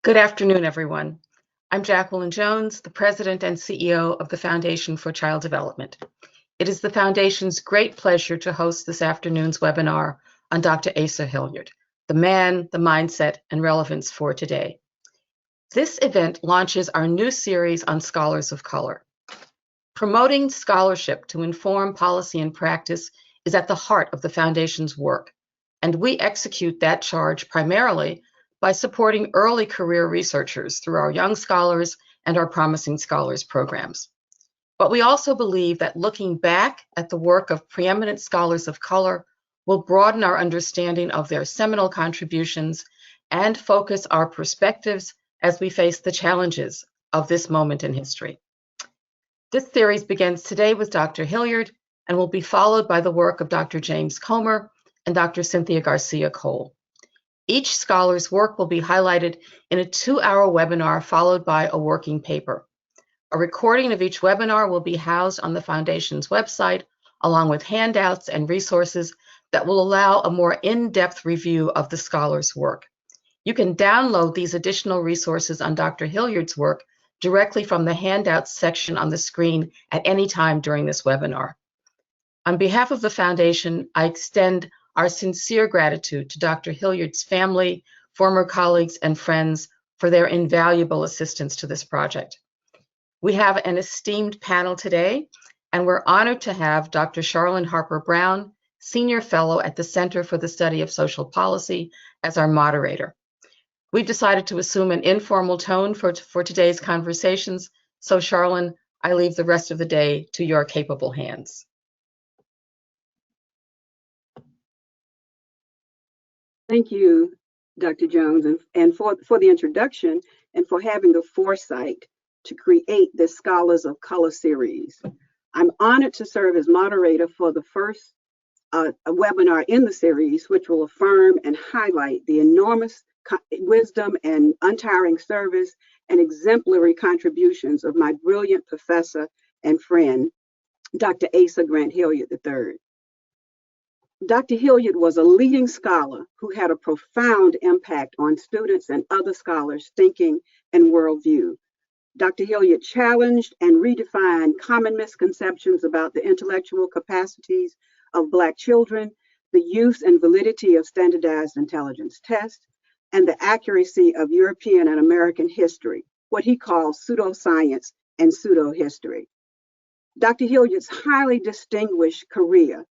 Good afternoon, everyone. I'm Jacqueline Jones, the President and CEO of the Foundation for Child Development. It is the Foundation's great pleasure to host this afternoon's webinar on Dr. Asa Hilliard, the man, the mindset, and relevance for today. This event launches our new series on scholars of color. Promoting scholarship to inform policy and practice is at the heart of the Foundation's work, and we execute that charge primarily by supporting early career researchers through our Young Scholars and our Promising Scholars programs. But we also believe that looking back at the work of preeminent scholars of color will broaden our understanding of their seminal contributions and focus our perspectives as we face the challenges of this moment in history. This series begins today with Dr. Hilliard and will be followed by the work of Dr. James Comer and Dr. Cynthia Garcia Cole. Each scholar's work will be highlighted in a 2-hour webinar followed by a working paper. A recording of each webinar will be housed on the Foundation's website, along with handouts and resources that will allow a more in-depth review of the scholar's work. You can download these additional resources on Dr. Hilliard's work directly from the handouts section on the screen at any time during this webinar. On behalf of the Foundation, I extend our sincere gratitude to Dr. Hilliard's family, former colleagues, and friends for their invaluable assistance to this project. We have an esteemed panel today, and we're honored to have Dr. Charlene Harper Brown, Senior Fellow at the Center for the Study of Social Policy, as our moderator. We've decided to assume an informal tone for today's conversations, so Charlene, I leave the rest of the day to your capable hands. Thank you, Dr. Jones, and for the introduction and for having the foresight to create this Scholars of Color series. I'm honored to serve as moderator for the first webinar in the series, which will affirm and highlight the enormous wisdom and untiring service and exemplary contributions of my brilliant professor and friend, Dr. Asa Hilliard III. Dr. Hilliard was a leading scholar who had a profound impact on students and other scholars' thinking and worldview. Dr. Hilliard challenged and redefined common misconceptions about the intellectual capacities of Black children, the use and validity of standardized intelligence tests, and the accuracy of European and American history, what he called pseudoscience and pseudo-history. Dr. Hilliard's highly distinguished career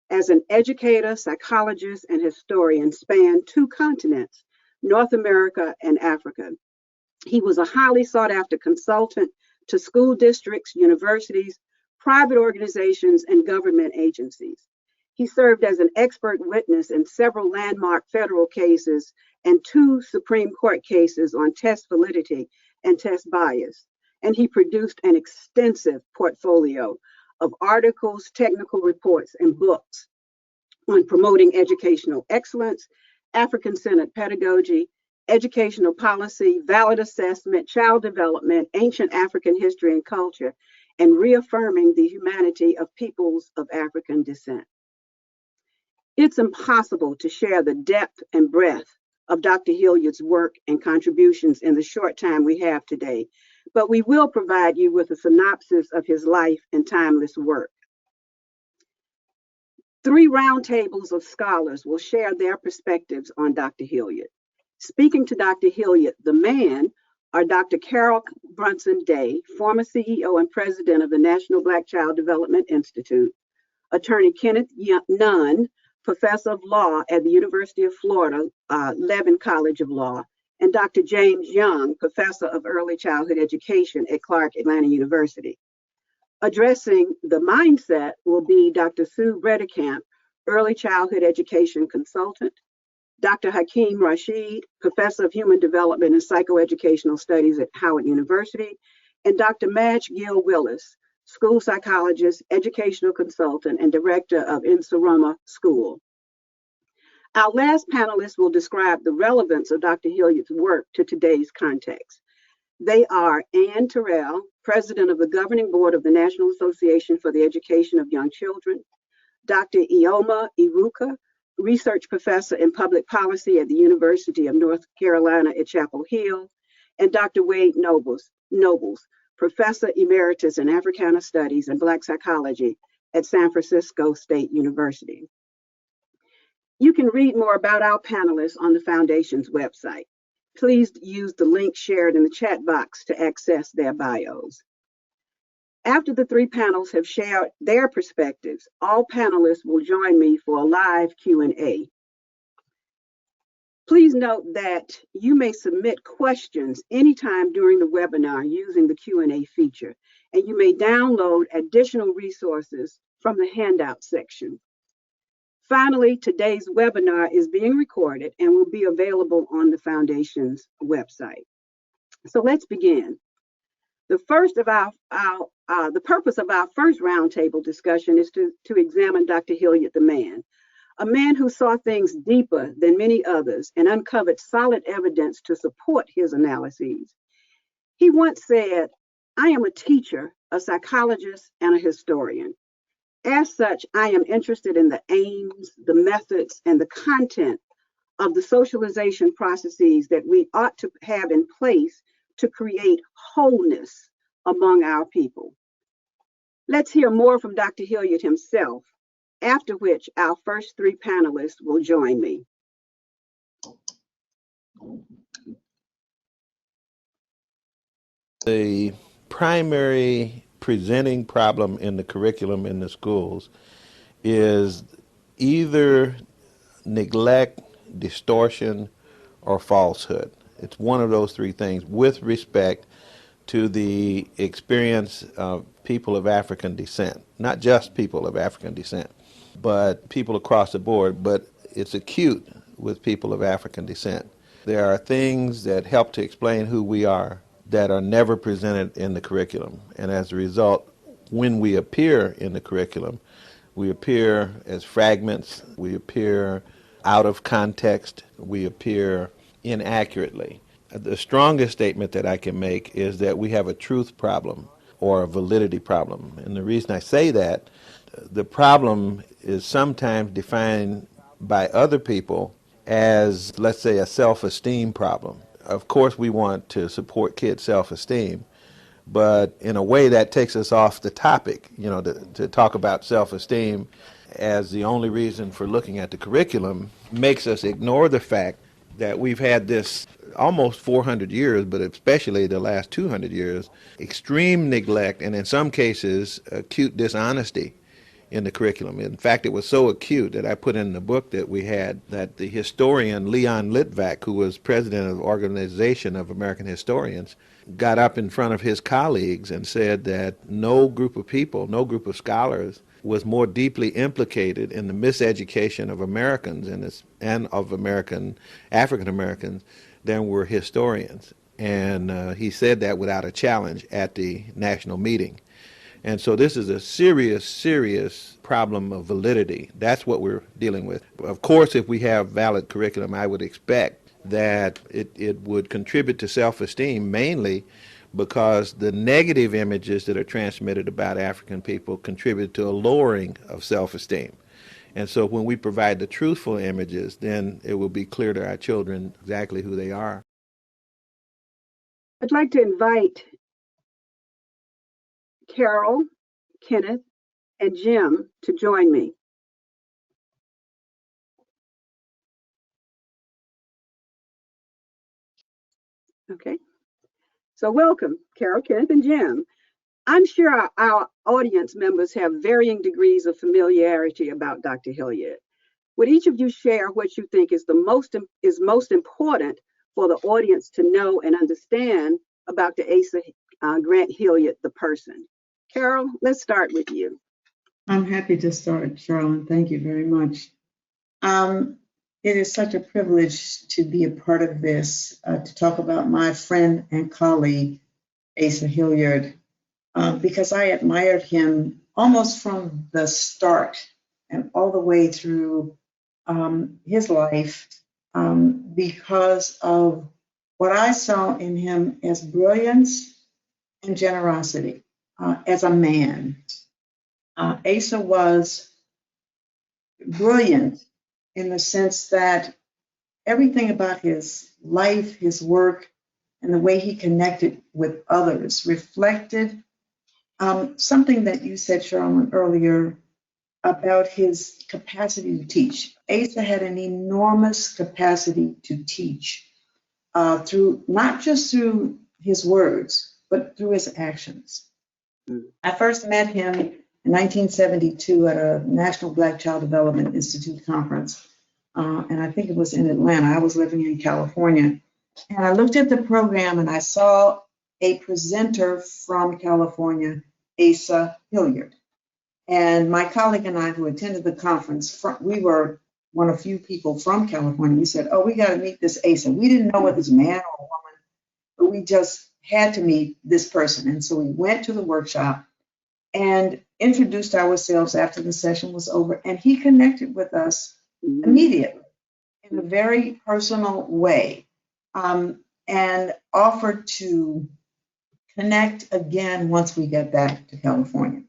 as an educator, psychologist, and historian spanned 2 continents, North America and Africa. He was a highly sought-after consultant to school districts, universities, private organizations, and government agencies. He served as an expert witness in several landmark federal cases and 2 Supreme Court cases on test validity and test bias, and he produced an extensive portfolio of articles, technical reports, and books on promoting educational excellence, African-centered pedagogy, educational policy, valid assessment, child development, ancient African history and culture, and reaffirming the humanity of peoples of African descent. It's impossible to share the depth and breadth of Dr. Hilliard's work and contributions in the short time we have today, but we will provide you with a synopsis of his life and timeless work. 3 roundtables of scholars will share their perspectives on Dr. Hilliard. Speaking to Dr. Hilliard, the man, are Dr. Carol Brunson Day, former CEO and president of the National Black Child Development Institute, attorney Kenneth Nunn, professor of law at the University of Florida, Levin College of Law, and Dr. James Young, professor of early childhood education at Clark Atlanta University. Addressing the mindset will be Dr. Sue Bredekamp, early childhood education consultant, Dr. Hakeem Rashid, professor of human development and psychoeducational studies at Howard University, and Dr. Madge Gill Willis, school psychologist, educational consultant, and director of Insurama School. Our last panelist will describe the relevance of Dr. Hilliard's work to today's context. They are Ann Terrell, president of the governing board of the National Association for the Education of Young Children, Dr. Ioma Iruka, research professor in public policy at the University of North Carolina at Chapel Hill, and Dr. Wade Nobles, Professor Emeritus in Africana Studies and Black Psychology at San Francisco State University. You can read more about our panelists on the Foundation's website. Please use the link shared in the chat box to access their bios. After the three panels have shared their perspectives, all panelists will join me for a live Q&A. Please note that you may submit questions anytime during the webinar using the Q&A feature, and you may download additional resources from the handout section. Finally, today's webinar is being recorded and will be available on the Foundation's website. So let's begin. The purpose of our first roundtable discussion is to examine Dr. Hilliard, the man, a man who saw things deeper than many others and uncovered solid evidence to support his analyses. He once said, "I am a teacher, a psychologist, and a historian. As such, I am interested in the aims, the methods, and the content of the socialization processes that we ought to have in place to create wholeness among our people." Let's hear more from Dr. Hilliard himself, after which our first three panelists will join me. The primary presenting problem in the curriculum in the schools is either neglect, distortion, or falsehood. It's one of those three things with respect to the experience of people of African descent. Not just people of African descent, but people across the board, but it's acute with people of African descent. There are things that help to explain who we are that are never presented in the curriculum. And as a result, when we appear in the curriculum, we appear as fragments, we appear out of context, we appear inaccurately. The strongest statement that I can make is that we have a truth problem or a validity problem. And the reason I say that, the problem is sometimes defined by other people as, let's say, a self-esteem problem. Of course, we want to support kids' self-esteem, but in a way that takes us off the topic, to talk about self-esteem as the only reason for looking at the curriculum makes us ignore the fact that we've had this almost 400 years, but especially the last 200 years, extreme neglect and in some cases acute dishonesty in the curriculum. In fact, it was so acute that I put in the book that we had that the historian Leon Litvak, who was president of the Organization of American Historians, got up in front of his colleagues and said that no group of people, no group of scholars was more deeply implicated in the miseducation of Americans and of African Americans than were historians. And he said that without a challenge at the national meeting. And so this is a serious, serious problem of validity. That's what we're dealing with. Of course, if we have valid curriculum, I would expect that it would contribute to self-esteem, mainly because the negative images that are transmitted about African people contribute to a lowering of self-esteem. And so when we provide the truthful images, then it will be clear to our children exactly who they are. I'd like to invite Carol, Kenneth, and Jim to join me. Okay, so welcome, Carol, Kenneth, and Jim. I'm sure our audience members have varying degrees of familiarity about Dr. Hilliard. Would each of you share what you think is most important for the audience to know and understand about the Asa Grant Hilliard, the person? Carol, let's start with you. I'm happy to start, Charlene. Thank you very much. It is such a privilege to be a part of this, to talk about my friend and colleague, Asa Hilliard, because I admired him almost from the start and all the way through his life, because of what I saw in him as brilliance and generosity as a man. Asa was brilliant in the sense that everything about his life, his work, and the way he connected with others reflected something that you said, Charlene, earlier about his capacity to teach. Asa had an enormous capacity to teach through not just through his words, but through his actions. I first met him in 1972 at a National Black Child Development Institute conference, and I think it was in Atlanta. I was living in California, and I looked at the program and I saw a presenter from California, Asa Hilliard. And my colleague and I, who attended the conference, we were one of few people from California. We said, "Oh, we got to meet this Asa." We didn't know whether it's a man or a woman, but we just had to meet this person. And so we went to the workshop and introduced ourselves after the session was over. And he connected with us immediately in a very personal way, and offered to connect again once we get back to California.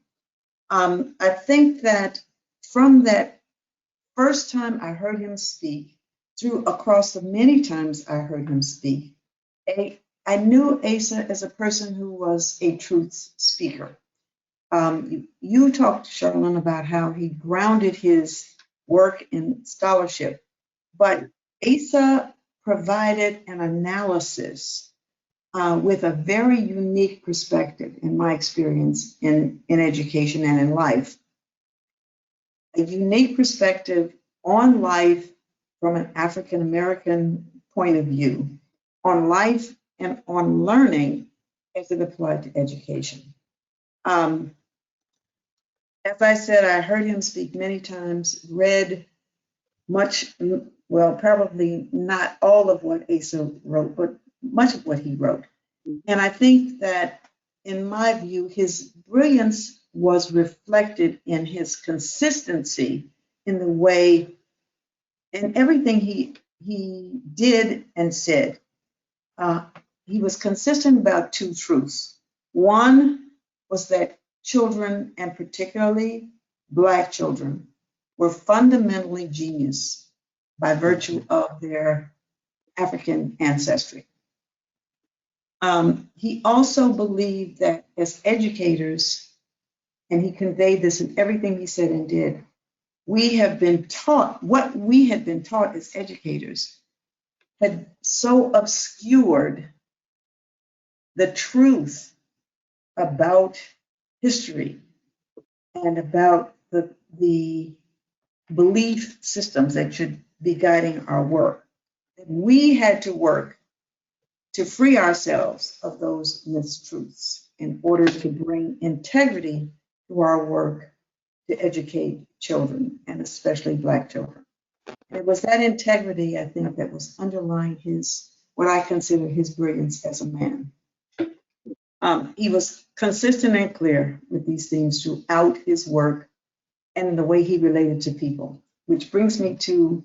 I think that from that first time I heard him speak, through across the many times I heard him speak, I knew Asa as a person who was a truth speaker. You talked, Charlene, about how he grounded his work in scholarship, but Asa provided an analysis with a very unique perspective, in my experience, in education and in life. A unique perspective on life from an African American point of view, on life and on learning as it applied to education. As I said, I heard him speak many times, read much, well, probably not all of what Asa wrote, but much of what he wrote. And I think that, in my view, his brilliance was reflected in his consistency in the way, in everything he did and said. He was consistent about two truths. One was that children, and particularly Black children, were fundamentally genius by virtue of their African ancestry. He also believed that as educators, and he conveyed this in everything he said and did, we have been taught, what we had been taught as educators had so obscured the truth about history and about the belief systems that should be guiding our work. We had to work to free ourselves of those mistruths in order to bring integrity to our work to educate children, and especially Black children. It was that integrity, I think, that was underlying what I consider his brilliance as a man. He was consistent and clear with these things throughout his work and the way he related to people, which brings me to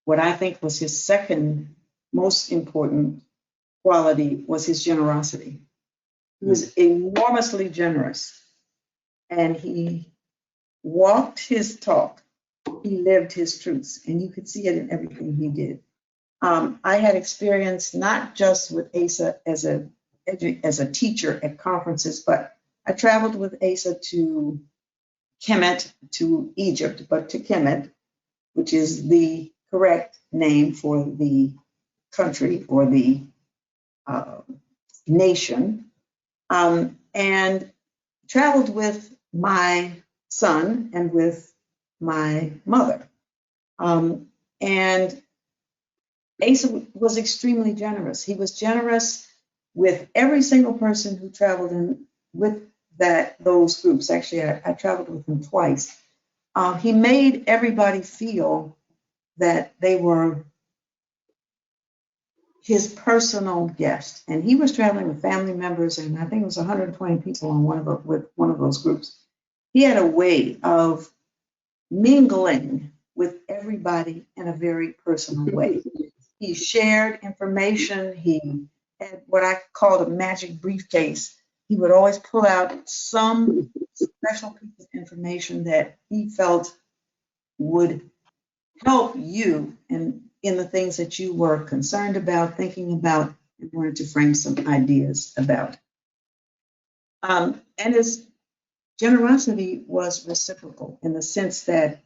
what I think was his second most important quality, was his generosity. He was enormously generous, and he walked his talk. He lived his truths, and you could see it in everything he did. I had experience not just with Asa as a teacher at conferences, but I traveled with Asa to Kemet, to Egypt, but to Kemet, which is the correct name for the country or the nation, and traveled with my son and with my mother. And Asa was extremely generous. He was generous with every single person who traveled in with those groups. Actually, I traveled with him twice. He made everybody feel that they were his personal guest. And he was traveling with family members, and I think it was 120 people on with one of those groups. He had a way of mingling with everybody in a very personal way. He shared information. He had what I called a magic briefcase. He would always pull out some special piece of information that he felt would help you in the things that you were concerned about, thinking about, and wanted to frame some ideas about. And his generosity was reciprocal in the sense that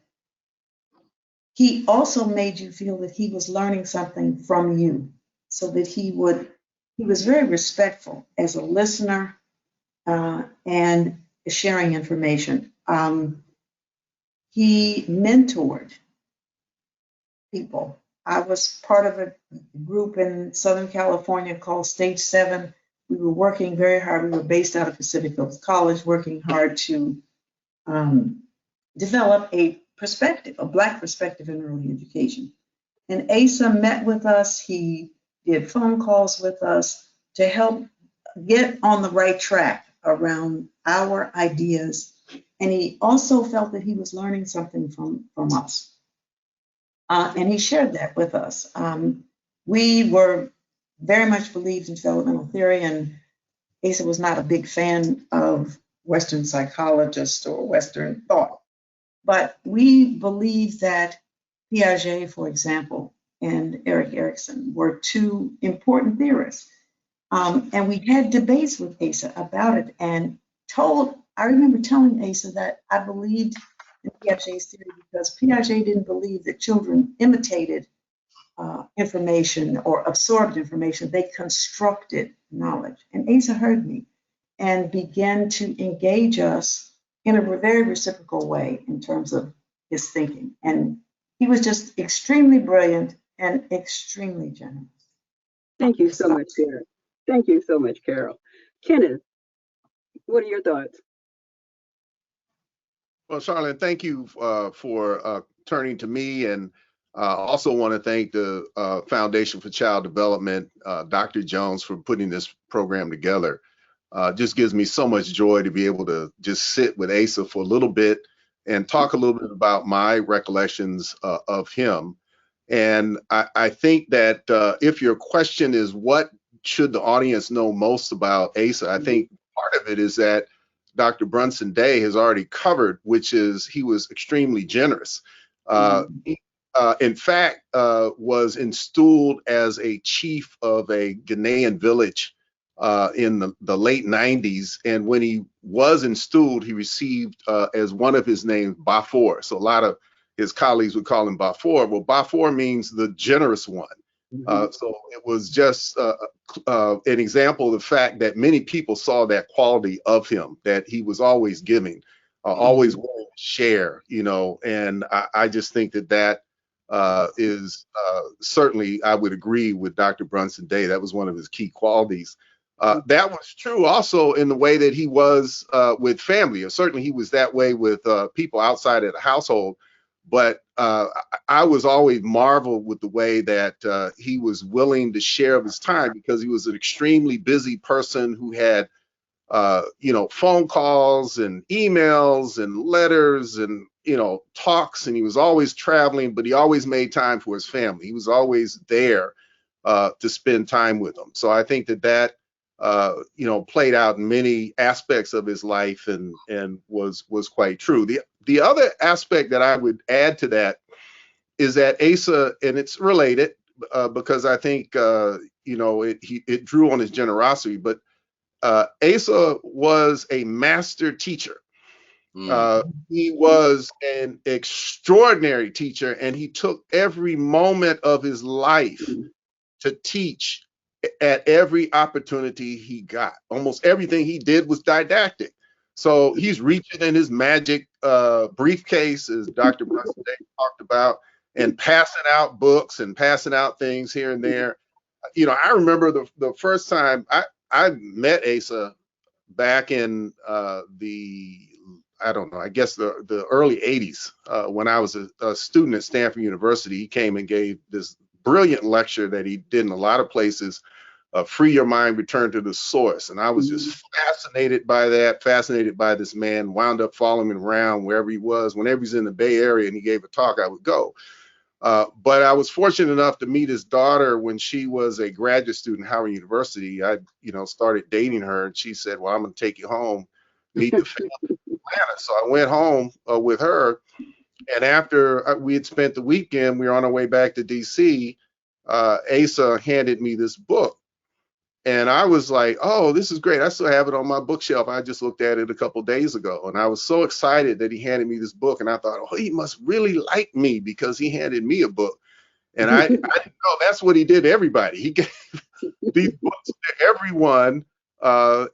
he also made you feel that he was learning something from you, so that he was very respectful as a listener and sharing information. He mentored people. I was part of a group in Southern California called Stage 7. We were working very hard. We were based out of Pacific Coast College, working hard to develop a perspective, a Black perspective in early education. And Asa met with us. He did phone calls with us to help get on the right track around our ideas. And he also felt that he was learning something from us. And he shared that with us. We were very much believed in developmental theory, and Asa was not a big fan of Western psychologists or Western thought. But we believe that Piaget, for example, and Erik Erikson were two important theorists. And we had debates with Asa about it, and I remember telling Asa that I believed in Piaget's theory because Piaget didn't believe that children imitated information or absorbed information. They constructed knowledge. And Asa heard me and began to engage us in a very reciprocal way in terms of his thinking. And he was just extremely brilliant and extremely generous. Thank you so much, Carol. Thank you so much, Carol. Kenneth, what are your thoughts? Well, Charlene, thank you for turning to me, and also want to thank the Foundation for Child Development, Dr. Jones, for putting this program together. Just gives me so much joy to be able to just sit with Asa for a little bit and talk a little bit about my recollections of him. And I think that if your question is what should the audience know most about Asa, I think part of it is that Dr. Brunson Day has already covered, which is he was extremely generous. In fact, was installed as a chief of a Ghanaian village in the late 90s. And when he was installed, he received as one of his names, Bafor. So a lot of his colleagues would call him Bafor. Well, Bafor means the generous one. So it was just an example of the fact that many people saw that quality of him, that he was always giving, always willing to share, and I just think that is certainly, I would agree with Dr. Brunson Day. That was one of his key qualities. That was true also in the way that he was with family. Or certainly he was that way with people outside of the household. But I was always marveled with the way that he was willing to share of his time, because he was an extremely busy person who had, phone calls and emails and letters and, talks, and he was always traveling, but he always made time for his family. He was always there to spend time with them. So I think that played out in many aspects of his life and was quite true. The other aspect that I would add to that is that Asa, and it's related because I think it drew on his generosity, but Asa was a master teacher. He was an extraordinary teacher, and he took every moment of his life to teach at every opportunity he got. Almost everything he did was didactic. So he's reaching in his magic briefcase, as Dr. Brunson Day talked about, and passing out books and passing out things here and there. I remember the first time I met Asa back in I guess the early 80s, when I was a student at Stanford University. He came and gave this brilliant lecture that he did in a lot of places, Free Your Mind, Return to the Source. And I was just fascinated by this man, wound up following him around wherever he was. Whenever he's in the Bay Area and he gave a talk, I would go. But I was fortunate enough to meet his daughter when she was a graduate student at Howard University. I, started dating her, and she said, well, I'm going to take you home, meet the family in Atlanta. So I went home with her. And after we had spent the weekend, we were on our way back to DC. Asa handed me this book. And I was like, oh, this is great. I still have it on my bookshelf. I just looked at it a couple days ago. And I was so excited that he handed me this book. And I thought, oh, he must really like me because he handed me a book. And I didn't know that's what he did to everybody. He gave these books to everyone.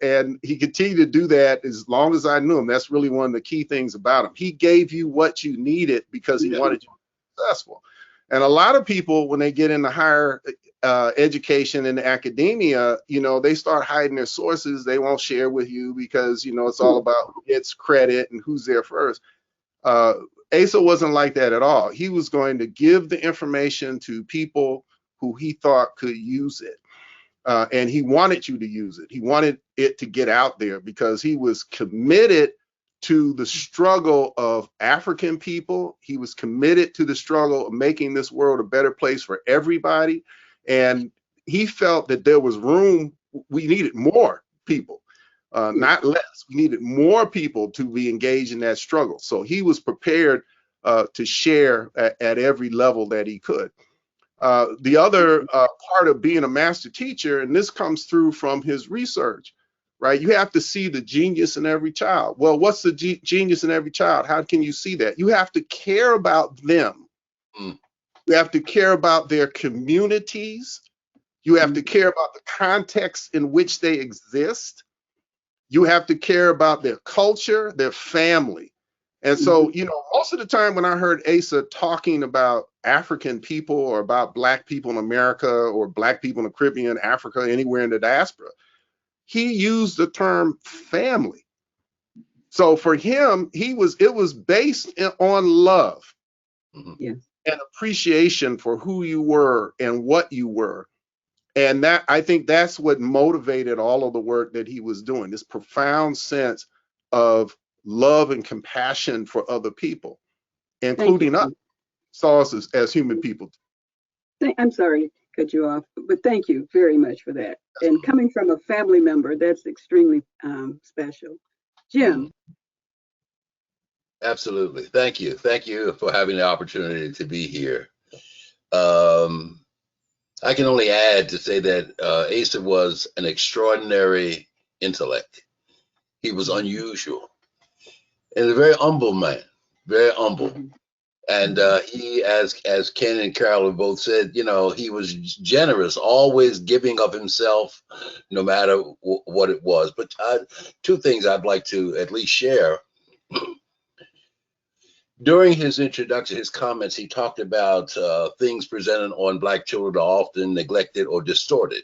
And he continued to do that as long as I knew him. That's really one of the key things about him. He gave you what you needed because he wanted you to be successful. And a lot of people, when they get into higher education and academia, you know, they start hiding their sources. They won't share with you because, you know, it's all about who gets credit and who's there first. Asa wasn't like that at all. He was going to give the information to people who he thought could use it. And he wanted you to use it. He wanted it to get out there because he was committed to the struggle of African people. He was committed to the struggle of making this world a better place for everybody. And he felt that there was room. We needed more people, not less. We needed more people to be engaged in that struggle. So he was prepared to share at every level that he could. The other part of being a master teacher, and this comes through from his research, right? You have to see the genius in every child. Well, what's the genius in every child? How can you see that? You have to care about them. You have to care about their communities. You have to care about the context in which they exist. You have to care about their culture, their family. And so, you know, most of the time when I heard Asa talking about African people or about Black people in America or Black people in the Caribbean, Africa, anywhere in the diaspora, he used the term family. So for him, it was based on love and appreciation for who you were and what you were. And that, I think that's what motivated all of the work that he was doing, this profound sense of love and compassion for other people, including us, saw us as human people. I'm sorry to cut you off, but thank you very much for that. And coming from a family member, that's extremely special. Jim. Absolutely. Thank you. Thank you for having the opportunity to be here. I can only add to say that Asa was an extraordinary intellect. He was unusual and a very humble man, very humble. And he, as Ken and Carolyn both said, you know, he was generous, always giving of himself, no matter what it was. But two things I'd like to at least share. During his introduction, his comments, he talked about things presented on Black children are often neglected or distorted.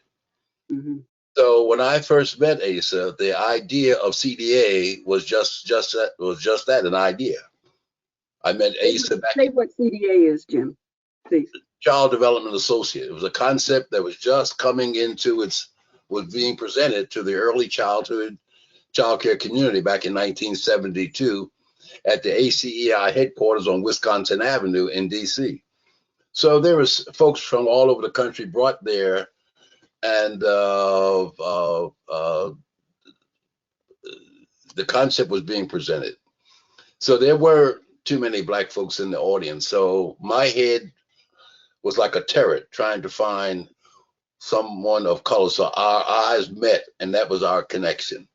So when I first met Asa, the idea of CDA was just that, an idea. I met Asa back. Say what CDA is, Jim, please. Child Development Associate. It was a concept that was just coming into was being presented to the early childhood childcare community back in 1972 at the ACEI headquarters on Wisconsin Avenue in DC. So there was folks from all over the country brought there, and the concept was being presented. So there were too many Black folks in the audience. So my head was like a turret trying to find someone of color. So our eyes met, and that was our connection.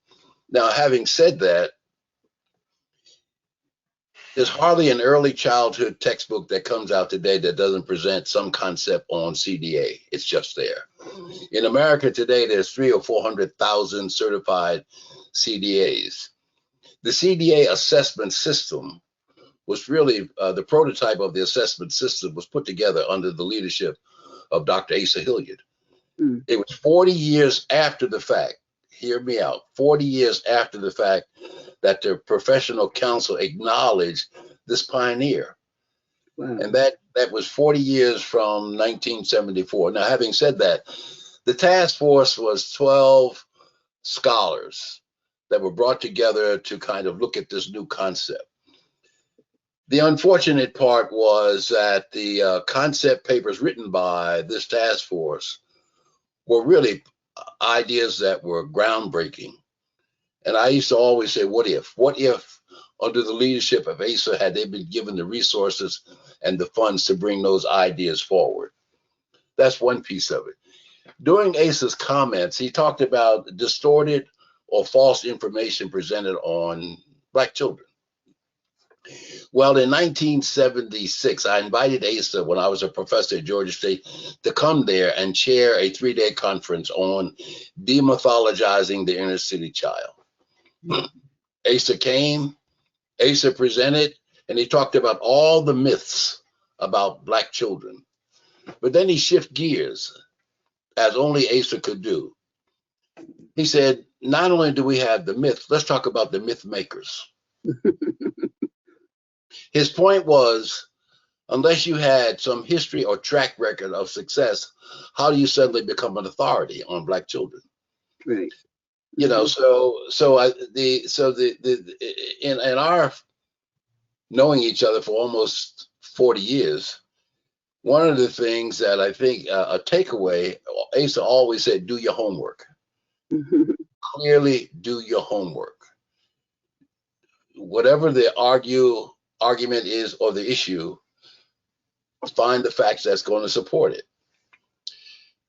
Now, having said that, there's hardly an early childhood textbook that comes out today that doesn't present some concept on CDA. It's just there. In America today, there's 300,000 or 400,000 certified CDAs. The Cda assessment system was really the prototype of the assessment system was put together under the leadership of Dr. Asa Hilliard. It was 40 years after the fact, hear me out, 40 years after the fact that the professional council acknowledged this pioneer. And that was 40 years from 1974. Now, having said that, the task force was 12 scholars that were brought together to kind of look at this new concept. The unfortunate part was that the concept papers written by this task force were really ideas that were groundbreaking. And I used to always say, what if under the leadership of Asa, had they been given the resources and the funds to bring those ideas forward? That's one piece of it. During Asa's comments, he talked about distorted or false information presented on Black children. Well, in 1976, I invited Asa, when I was a professor at Georgia State, to come there and chair a 3-day conference on demythologizing the inner city child. Asa came, Asa presented, and he talked about all the myths about Black children. But then he shifted gears, as only Asa could do. He said, not only do we have the myth, let's talk about the myth makers. His point was, unless you had some history or track record of success, how do you suddenly become an authority on Black children? Right. You know, in our knowing each other for almost 40 years, one of the things that I think a takeaway, Asa always said, do your homework. Clearly do your homework. Whatever the argument is or the issue, find the facts that's going to support it.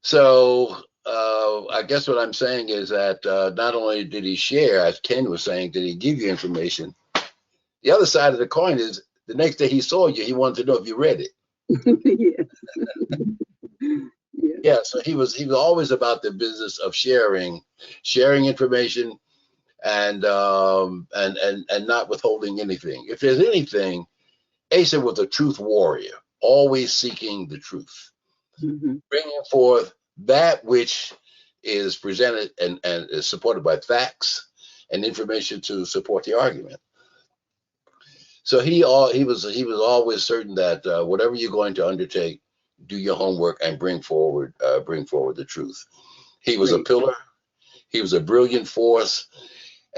So I guess what I'm saying is that not only did he share, as Ken was saying, did he give you information, the other side of the coin is the next day he saw you, he wanted to know if you read it. Yeah, so he was always about the business of sharing information and not withholding anything. If there's anything, Asa was a truth warrior, always seeking the truth, bringing forth that which is presented and is supported by facts and information to support the argument. So he was always certain that whatever you're going to undertake, do your homework and bring forward the truth. He was a pillar. He was a brilliant force,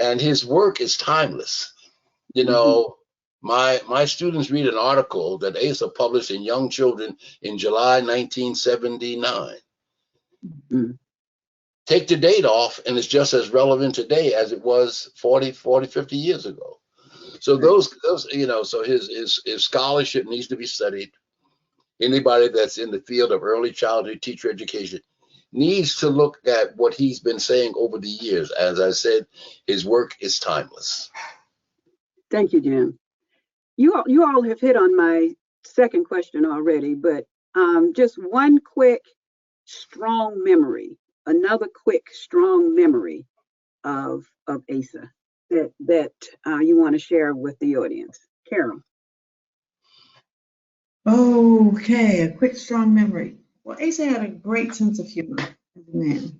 and his work is timeless. You know, my students read an article that Asa published in Young Children in July 1979. Take the date off, and it's just as relevant today as it was 40, 50 years ago. So those you know, so his scholarship needs to be studied. Anybody that's in the field of early childhood teacher education needs to look at what he's been saying over the years. As I said, his work is timeless. Thank you, Jim. You all have hit on my second question already, but just one quick, strong memory, another quick, strong memory of Asa that you want to share with the audience. Carol. Okay, a quick, strong memory. Well, Asa had a great sense of humor as a man,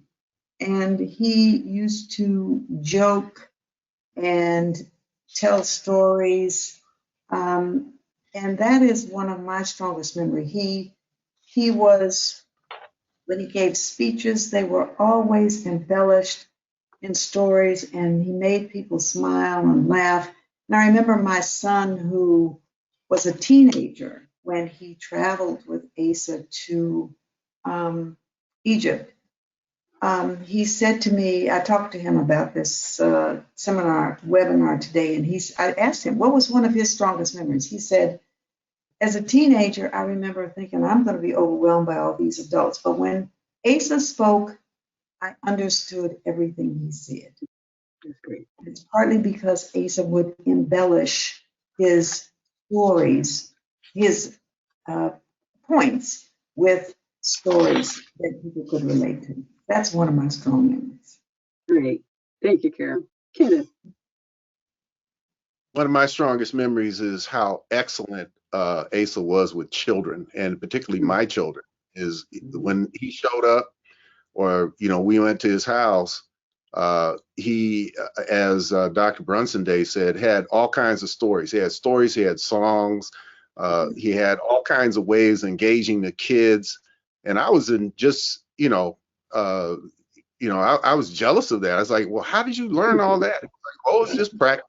and he used to joke and tell stories, and that is one of my strongest memories. He was, when he gave speeches, they were always embellished in stories, and he made people smile and laugh. And I remember my son, who was a teenager when he traveled with Asa to Egypt. He said to me, I talked to him about this webinar today, and I asked him, what was one of his strongest memories? He said, as a teenager, I remember thinking, I'm going to be overwhelmed by all these adults. But when Asa spoke, I understood everything he said. That's great. It's partly because Asa would embellish his stories, his points with stories that people could relate to. That's one of my strong memories. Great. Thank you, Carol. Kenneth. One of my strongest memories is how excellent Asa was with children, and particularly my children, is when he showed up or, you know, we went to his house, he, as Dr. Brunson Day said, had all kinds of stories. He had stories, he had songs, he had all kinds of ways of engaging the kids. And I was in just, I was jealous of that. I was like, well, how did you learn all that? Like, oh, it's just practice,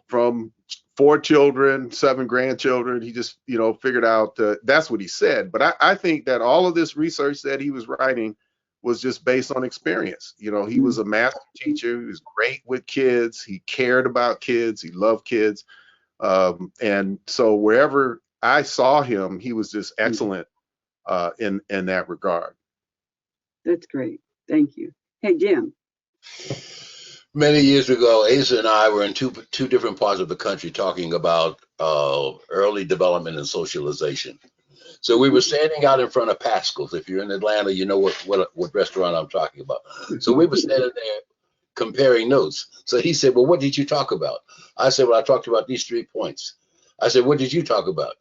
from 4 children, 7 grandchildren. He just, figured out that's what he said. But I think that all of this research that he was writing was just based on experience. He was a master teacher. He was great with kids. He cared about kids. He loved kids. And so wherever I saw him, he was just excellent in that regard. That's great. Thank you. Hey, Jim. Many years ago, Asa and I were in two different parts of the country talking about early development and socialization. So we were standing out in front of Pascal's. If you're in Atlanta, you know what restaurant I'm talking about. So we were standing there comparing notes. So he said, well, what did you talk about? I said, well, I talked about these 3 points. I said, what did you talk about?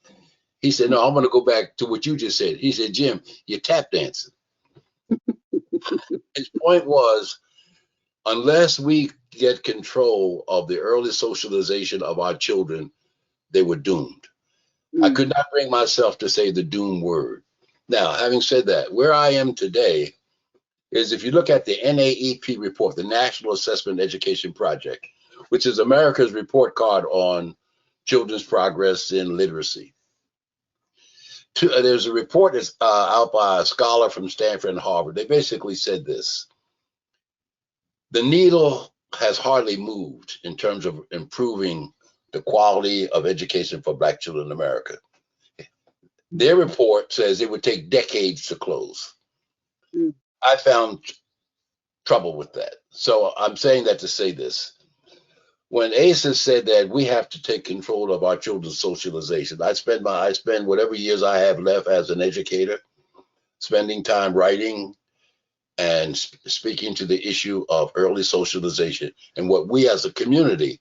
He said, no, I'm going to go back to what you just said. He said, Jim, you're tap dancing. His point was, unless we get control of the early socialization of our children, they were doomed. I could not bring myself to say the doom word. Now, having said that, where I am today is, if you look at the NAEP report, the National Assessment Education Project, which is America's report card on children's progress in literacy. There's a report that's out by a scholar from Stanford and Harvard. They basically said this: the needle has hardly moved in terms of improving the quality of education for Black children in America. Their report says it would take decades to close. I found trouble with that. So I'm saying that to say this. When Asa said that we have to take control of our children's socialization, I spend whatever years I have left as an educator, spending time writing and speaking to the issue of early socialization and what we as a community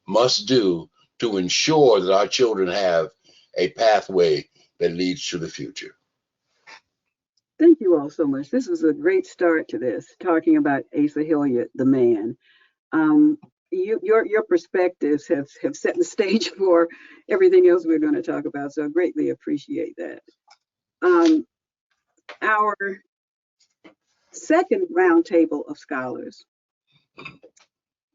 must do to ensure that our children have a pathway that leads to the future. Thank you all so much. This was a great start to this, talking about Asa Hilliard, the man. Your perspectives have set the stage for everything else we're going to talk about, so I greatly appreciate that. Our second roundtable of scholars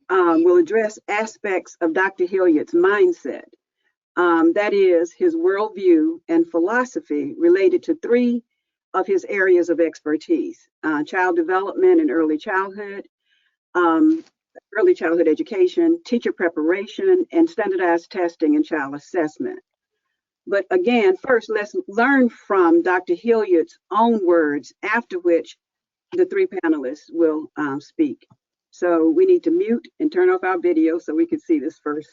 will address aspects of Dr. Hilliard's mindset, that is, his worldview and philosophy related to 3 of his areas of expertise: child development and early childhood education, teacher preparation, and standardized testing and child assessment. But again, first, let's learn from Dr. Hilliard's own words, after which the 3 panelists will speak. So we need to mute and turn off our video so we can see this first.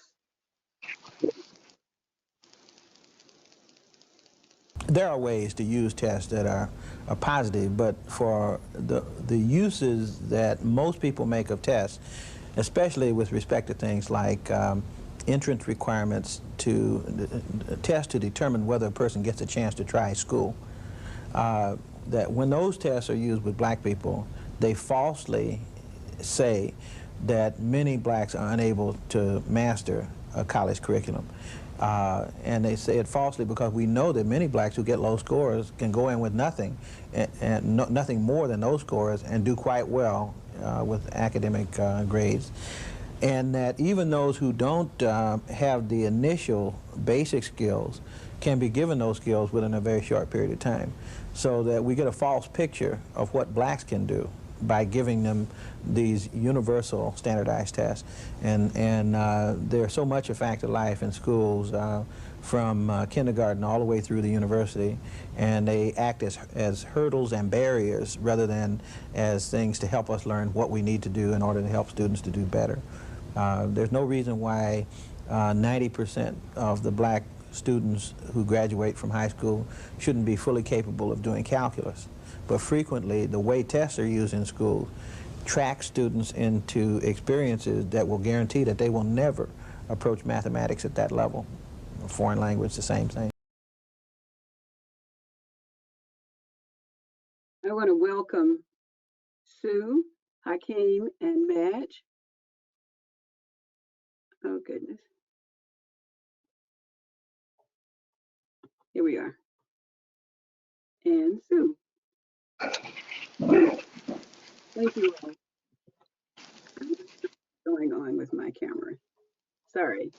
There are ways to use tests that are positive, but for the uses that most people make of tests, especially with respect to things like entrance requirements to tests to determine whether a person gets a chance to try school, that when those tests are used with Black people, they falsely say that many Blacks are unable to master a college curriculum. And they say it falsely because we know that many Blacks who get low scores can go in with nothing, and nothing more than those scores, and do quite well with academic grades. And that even those who don't have the initial basic skills can be given those skills within a very short period of time. So that we get a false picture of what Blacks can do by giving them these universal standardized tests. And they're so much a fact of life in schools from kindergarten all the way through the university, and they act as hurdles and barriers rather than as things to help us learn what we need to do in order to help students to do better. There's no reason why 90% of the Black students who graduate from high school shouldn't be fully capable of doing calculus. But frequently, the way tests are used in schools track students into experiences that will guarantee that they will never approach mathematics at that level. A foreign language, the same thing. I want to welcome Sue, Hakeem, and Madge. Oh, goodness. Here we are. And Sue. Thank you all. What's going on with my camera? Sorry.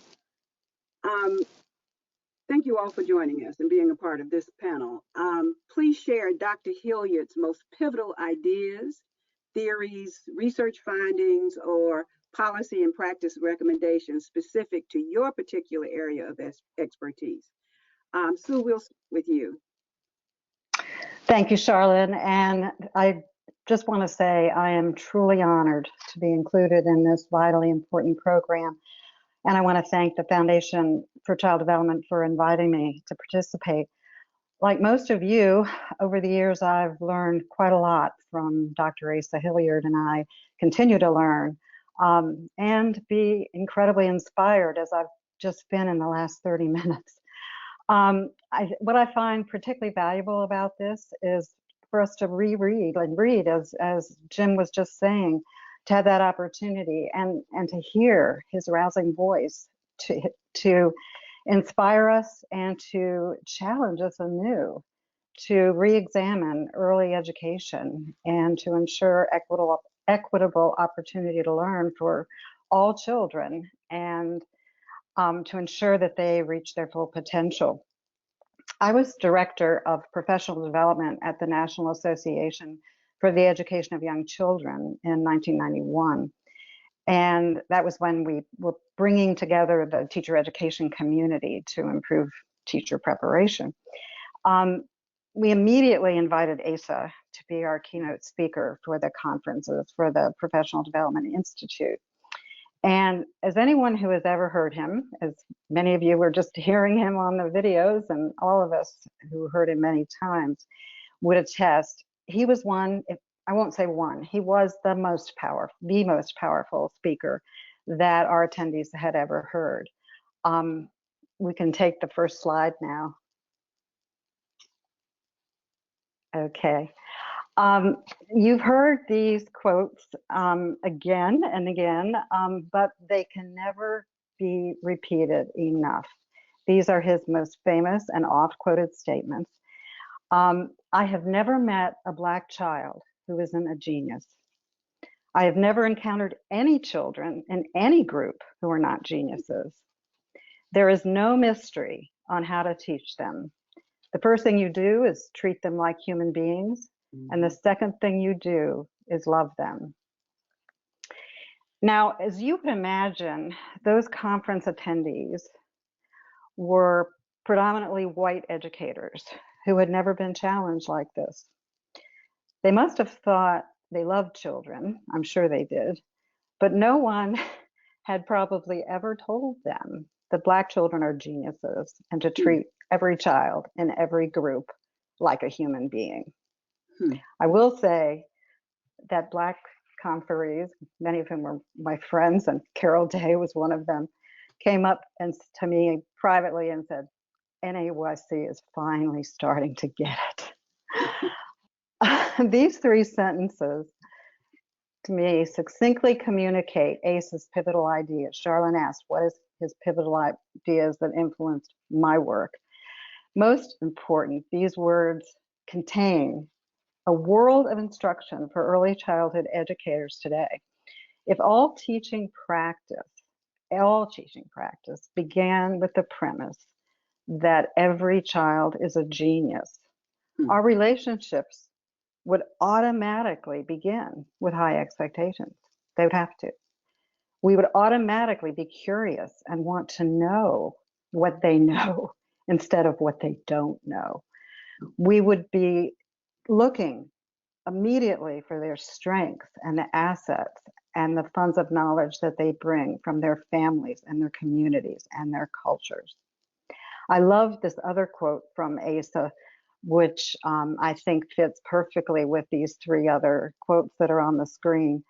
Thank you all for joining us and being a part of this panel. Please share Dr. Hilliard's most pivotal ideas, theories, research findings, or policy and practice recommendations specific to your particular area of expertise. Sue, we'll start with you. Thank you, Charlene. And just want to say I am truly honored to be included in this vitally important program. And I want to thank the Foundation for Child Development for inviting me to participate. Like most of you, over the years, I've learned quite a lot from Dr. Asa Hilliard, and I continue to learn and be incredibly inspired as I've just been in the last 30 minutes. What I find particularly valuable about this is for us to reread and read, as Jim was just saying, to have that opportunity and to hear his rousing voice, to inspire us and to challenge us anew, to re-examine early education and to ensure equitable opportunity to learn for all children, and to ensure that they reach their full potential. I was director of professional development at the National Association for the Education of Young Children in 1991. And that was when we were bringing together the teacher education community to improve teacher preparation. We immediately invited Asa to be our keynote speaker for the conferences for the Professional Development Institute. And as anyone who has ever heard him, as many of you were just hearing him on the videos, and all of us who heard him many times would attest, he was one, I won't say one, he was the most powerful speaker that our attendees had ever heard. We can take the first slide now. Okay. You've heard these quotes again and again, but they can never be repeated enough. These are his most famous and oft-quoted statements. I have never met a Black child who isn't a genius. I have never encountered any children in any group who are not geniuses. There is no mystery on how to teach them. The first thing you do is treat them like human beings, and the second thing you do is love them. Now, as you can imagine, those conference attendees were predominantly white educators who had never been challenged like this. They must have thought they loved children, I'm sure they did, but no one had probably ever told them that Black children are geniuses and to treat every child in every group like a human being. I will say that Black conferees, many of whom were my friends, and Carol Day was one of them, came up and to me privately and said, NAUSC is finally starting to get it. These three sentences, to me, succinctly communicate Asa's pivotal ideas. Charlene asked, what is his pivotal ideas that influenced my work? Most important, these words contain a world of instruction for early childhood educators today. If all teaching practice began with the premise that every child is a genius, our relationships would automatically begin with high expectations. They would have to. We would automatically be curious and want to know what they know instead of what they don't know. We would be looking immediately for their strengths and the assets and the funds of knowledge that they bring from their families and their communities and their cultures. I love this other quote from Asa, which I think fits perfectly with these three other quotes that are on the screen.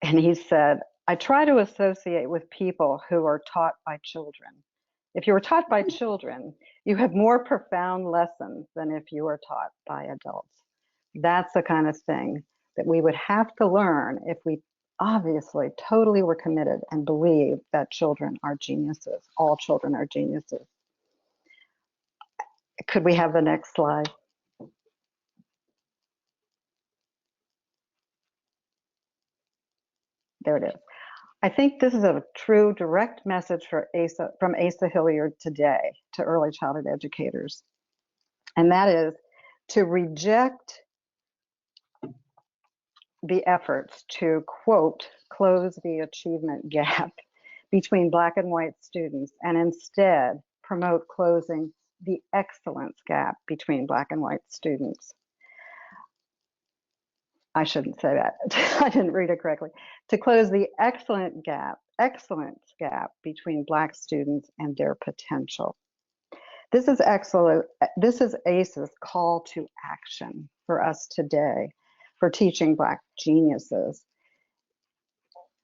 And he said, I try to associate with people who are taught by children. If you were taught by children, you have more profound lessons than if you were taught by adults. That's the kind of thing that we would have to learn if we obviously totally were committed and believe that children are geniuses. All children are geniuses. Could we have the next slide? There it is. I think this is a true direct message from Asa Hilliard today to early childhood educators. And that is to reject the efforts to, quote, close the achievement gap between Black and white students, and instead promote closing the excellence gap between Black and white students. I shouldn't say that. I didn't read it correctly. To close the excellence gap between Black students and their potential. This is excellent. This is ACE's call to action for us today for teaching Black geniuses.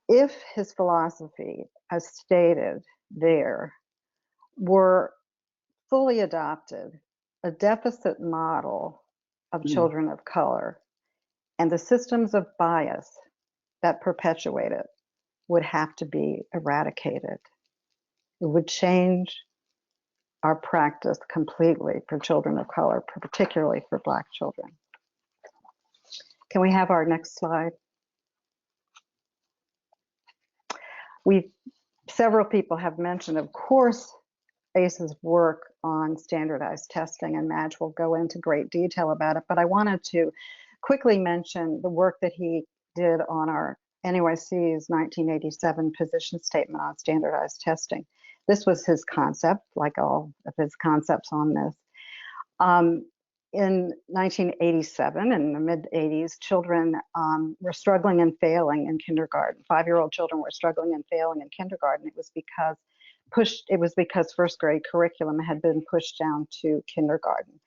If his philosophy, as stated there, were fully adopted, a deficit model of children of color and the systems of bias that perpetuate it would have to be eradicated. It would change our practice completely for children of color, particularly for Black children. Can we have our next slide? Several people have mentioned, of course, ACE's work on standardized testing, and Madge will go into great detail about it, but I wanted to quickly mention the work that he did on our NAYC's 1987 position statement on standardized testing. This was his concept, like all of his concepts on this. In 1987, in the mid-80s, children were struggling and failing in kindergarten. 5-year-old children were struggling and failing in kindergarten. It was because first grade curriculum had been pushed down to kindergarten.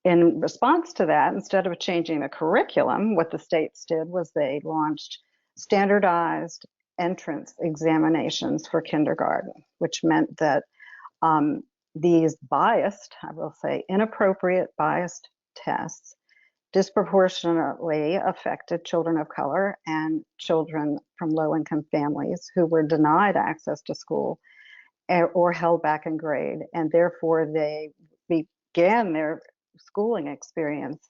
In response to that, instead of changing the curriculum, what the states did was they launched standardized entrance examinations for kindergarten, which meant that these biased, I will say inappropriate biased tests disproportionately affected children of color and children from low-income families who were denied access to school or held back in grade, and therefore they began their schooling experience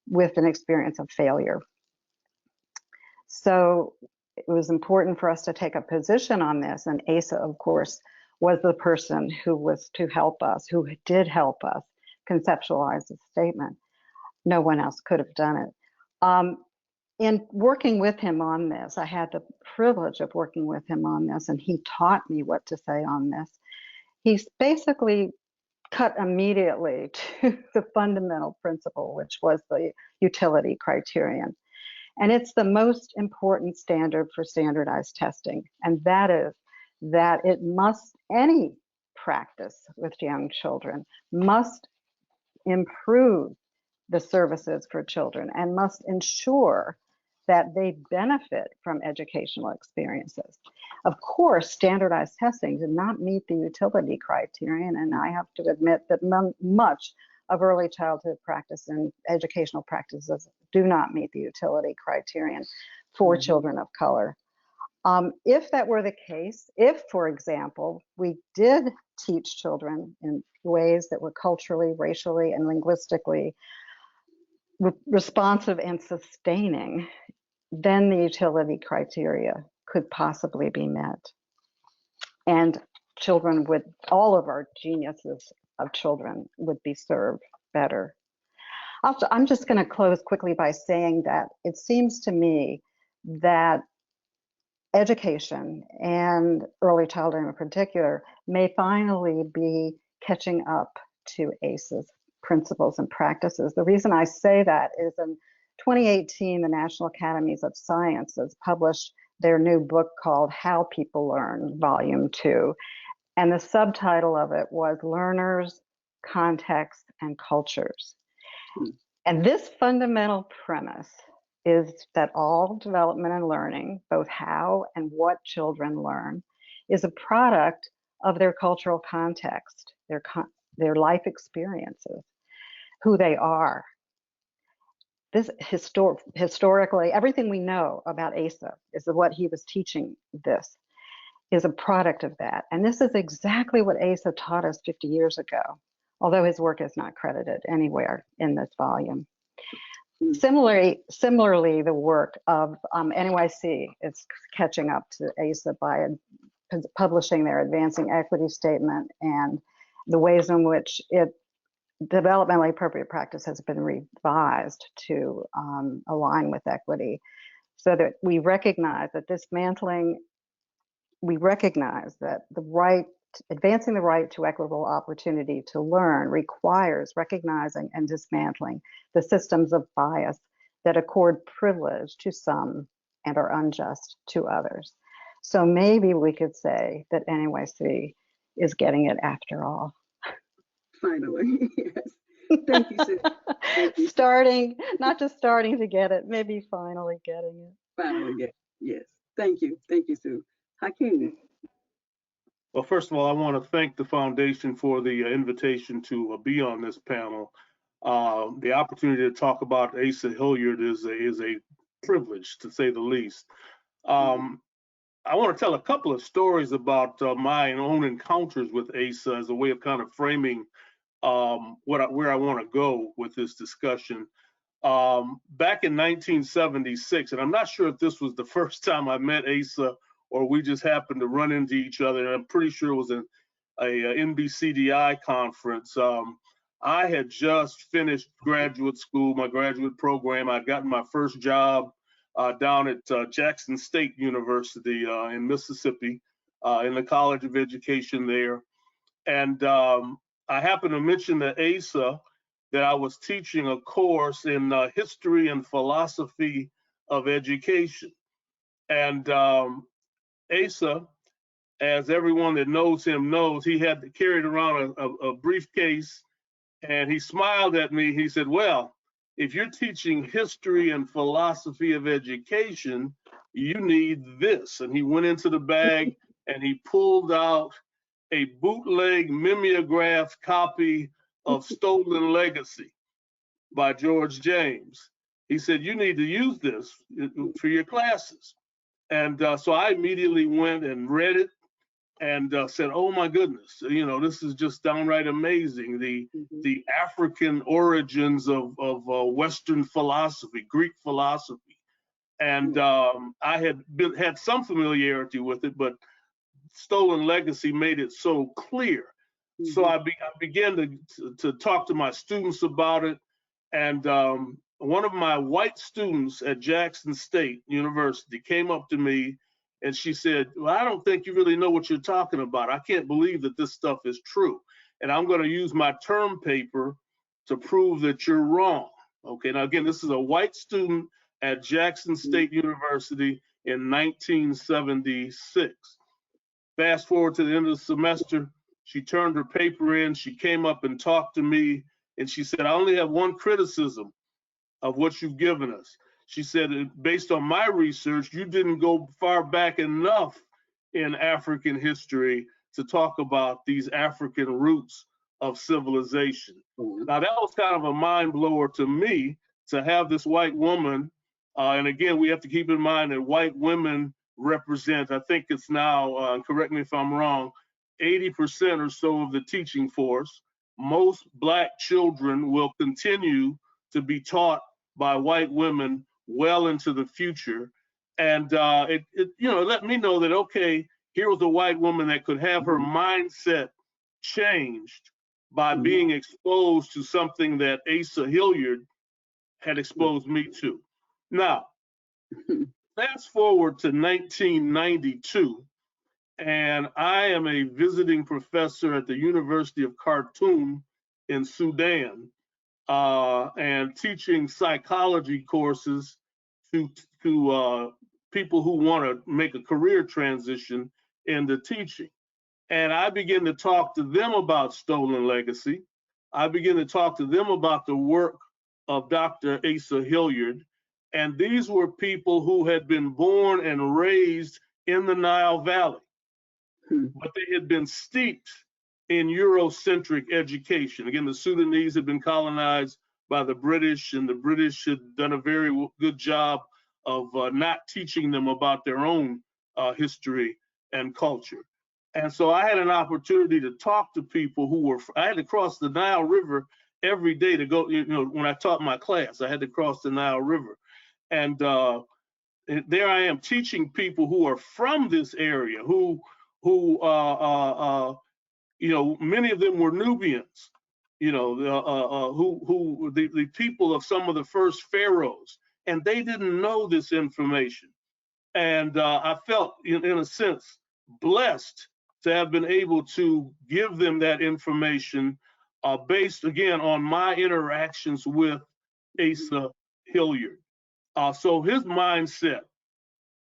with an experience of failure. So it was important for us to take a position on this, and Asa, of course, was the person who was to help us, who did help us conceptualize the statement. No one else could have done it. In working with him on this, I had the privilege of working with him on this, and he taught me what to say on this. He's basically cut immediately to the fundamental principle, which was the utility criterion. And it's the most important standard for standardized testing, and that is that any practice with young children must improve the services for children and must ensure that they benefit from educational experiences. Of course, standardized testing did not meet the utility criterion, and I have to admit that much of early childhood practice and educational practices do not meet the utility criterion for children of color. If that were the case, if, for example, we did teach children in ways that were culturally, racially, and linguistically responsive and sustaining, then the utility criteria could possibly be met. And children all of our geniuses of children would be served better. I'm just going to close quickly by saying that it seems to me that education, and early childhood in particular, may finally be catching up to ACE's principles and practices. The reason I say that is in 2018, the National Academies of Sciences published their new book called How People Learn, Volume 2. And the subtitle of it was Learners, Context, and Cultures. And this fundamental premise is that all development and learning, both how and what children learn, is a product of their cultural context, their life experiences, who they are. This historically, everything we know about Asa is what he was teaching this is a product of that. And this is exactly what Asa taught us 50 years ago, although his work is not credited anywhere in this volume. Similarly, the work of NYC is catching up to Asa by publishing their Advancing Equity Statement and the ways in which developmentally appropriate practice has been revised to align with equity, so that we recognize that advancing the right to equitable opportunity to learn requires recognizing and dismantling the systems of bias that accord privilege to some and are unjust to others. So maybe we could say that NYC is getting it after all. Finally, yes. Thank you, Sue. Thank you. Starting, not just starting to get it, maybe finally getting it. Finally get it. Yes. Thank you. Thank you, Sue. Hakeem. Well, first of all, I want to thank the foundation for the invitation to be on this panel. The opportunity to talk about Asa Hilliard is a privilege, to say the least. I want to tell a couple of stories about my own encounters with Asa as a way of kind of framing where I want to go with this discussion. Back in 1976, and I'm not sure if this was the first time I met Asa or we just happened to run into each other, and I'm pretty sure it was a NBCDI conference. I had just finished graduate school, my graduate program. I'd gotten my first job down at Jackson State University in Mississippi, in the College of Education there. And I happened to mention to Asa that I was teaching a course in history and philosophy of education. And Asa, as everyone that knows him knows, he had carried around a briefcase, and he smiled at me. He said, well, if you're teaching history and philosophy of education, you need this. And he went into the bag and he pulled out a bootleg mimeographed copy of Stolen Legacy by George James. He said, you need to use this for your classes. And so I immediately went and read it and said, oh my goodness, you know, this is just downright amazing. The African origins of Western philosophy, Greek philosophy. And I had some familiarity with it, but Stolen Legacy made it so clear. So I began to talk to my students about it. And one of my white students at Jackson State University came up to me and she said, well, I don't think you really know what you're talking about. I can't believe that this stuff is true. And I'm going to use my term paper to prove that you're wrong. Okay, now again, this is a white student at Jackson State University in 1976. Fast forward to the end of the semester, she turned her paper in, she came up and talked to me, and she said, I only have one criticism of what you've given us. She said, based on my research, you didn't go far back enough in African history to talk about these African roots of civilization. Now, that was kind of a mind blower to me to have this white woman. And again, we have to keep in mind that white women represent, I think it's now, correct me if I'm wrong, 80% or so of the teaching force. Most Black children will continue to be taught by white women well into the future. And it let me know that, okay, here was a white woman that could have her mindset changed by being exposed to something that Asa Hilliard had exposed me to. Now, fast forward to 1992, and I am a visiting professor at the University of Khartoum in Sudan, and teaching psychology courses to people who want to make a career transition into teaching. And I begin to talk to them about Stolen Legacy. I begin to talk to them about the work of Dr. Asa Hilliard. And these were people who had been born and raised in the Nile Valley, but they had been steeped in Eurocentric education. Again, the Sudanese had been colonized by the British, and the British had done a very good job of not teaching them about their own history and culture. And so I had an opportunity to talk to people who were, I had to cross the Nile River every day to go, when I taught my class, I had to cross the Nile River. And there I am teaching people who are from this area, who many of them were Nubians, the people of some of the first pharaohs, and they didn't know this information. And I felt, in a sense, blessed to have been able to give them that information based, again, on my interactions with Asa Hilliard. So his mindset,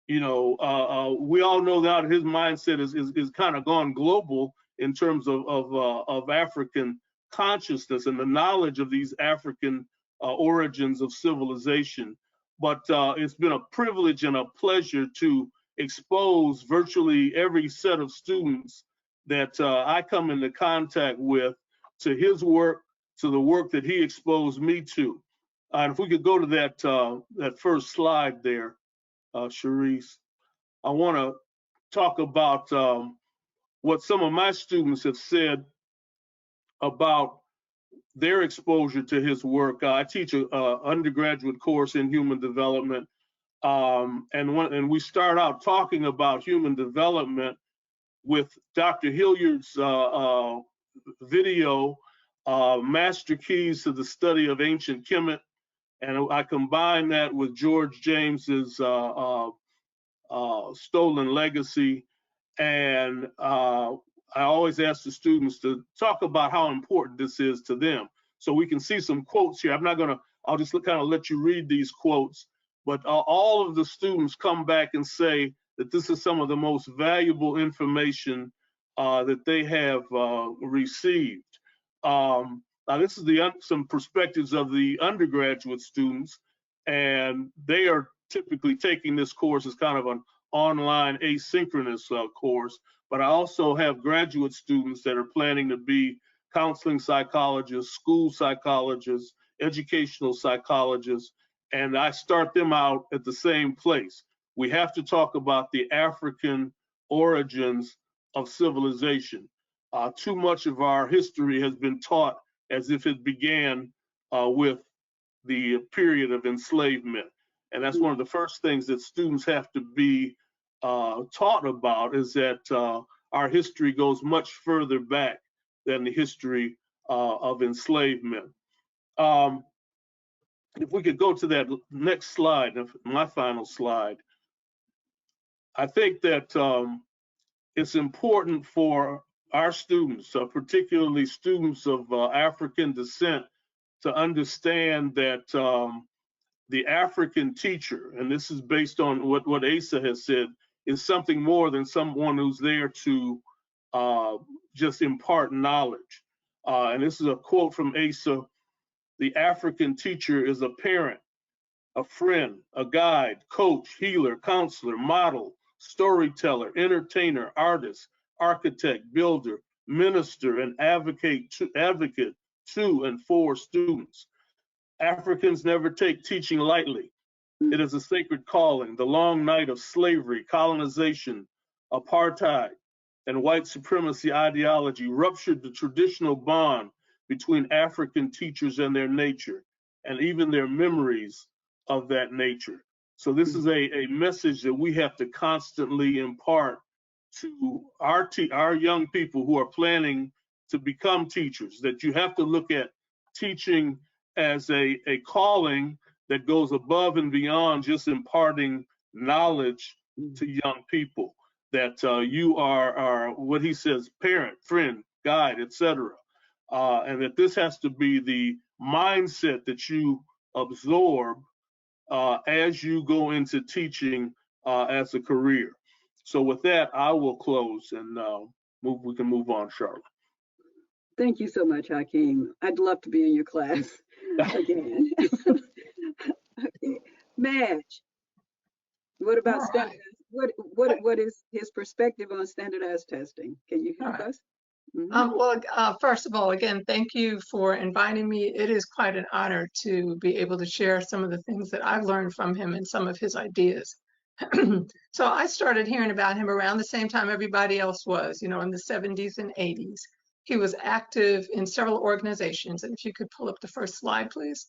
we all know that his mindset is kind of gone global in terms of African consciousness and the knowledge of these African origins of civilization. But it's been a privilege and a pleasure to expose virtually every set of students that I come into contact with to his work, to the work that he exposed me to. And if we could go to that first slide there, Charisse, I want to talk about what some of my students have said about their exposure to his work. I teach an undergraduate course in human development, and we start out talking about human development with Dr. Hilliard's video, Master Keys to the Study of Ancient Kemet, and I combine that with George James's Stolen Legacy. And I always ask the students to talk about how important this is to them. So we can see some quotes here. I'll just kind of let you read these quotes, but all of the students come back and say that this is some of the most valuable information that they have received. Now this is some perspectives of the undergraduate students, and they are typically taking this course as kind of an online asynchronous course, but I also have graduate students that are planning to be counseling psychologists, school psychologists, educational psychologists, and I start them out at the same place. We have to talk about the African origins of civilization. Too much of our history has been taught as if it began with the period of enslavement. And that's one of the first things that students have to be taught about, is that our history goes much further back than the history of enslavement. If we could go to that next slide, my final slide. I think that it's important for our students, particularly students of African descent, to understand that the African teacher, and this is based on what Asa has said, is something more than someone who's there to just impart knowledge. And this is a quote from Asa: "The African teacher is a parent, a friend, a guide, coach, healer, counselor, model, storyteller, entertainer, artist, architect, builder, minister, and advocate to and for students. Africans never take teaching lightly. It is a sacred calling. The long night of slavery, colonization, apartheid, and white supremacy ideology ruptured the traditional bond between African teachers and their nature, and even their memories of that nature." So this is a message that we have to constantly impart to our young people who are planning to become teachers, that you have to look at teaching as a calling that goes above and beyond just imparting knowledge to young people, that you are what he says, parent, friend, guide, etc. And that this has to be the mindset that you absorb as you go into teaching as a career. So with that, I will close and we can move on, Charlotte. Thank you so much, Hakeem. I'd love to be in your class again. Okay. Madge, what about standardized? What is his perspective on standardized testing? Can you help us? Well, first of all, again, thank you for inviting me. It is quite an honor to be able to share some of the things that I've learned from him and some of his ideas. So I started hearing about him around the same time everybody else was, in the 70s and 80s. He was active in several organizations. And if you could pull up the first slide, please.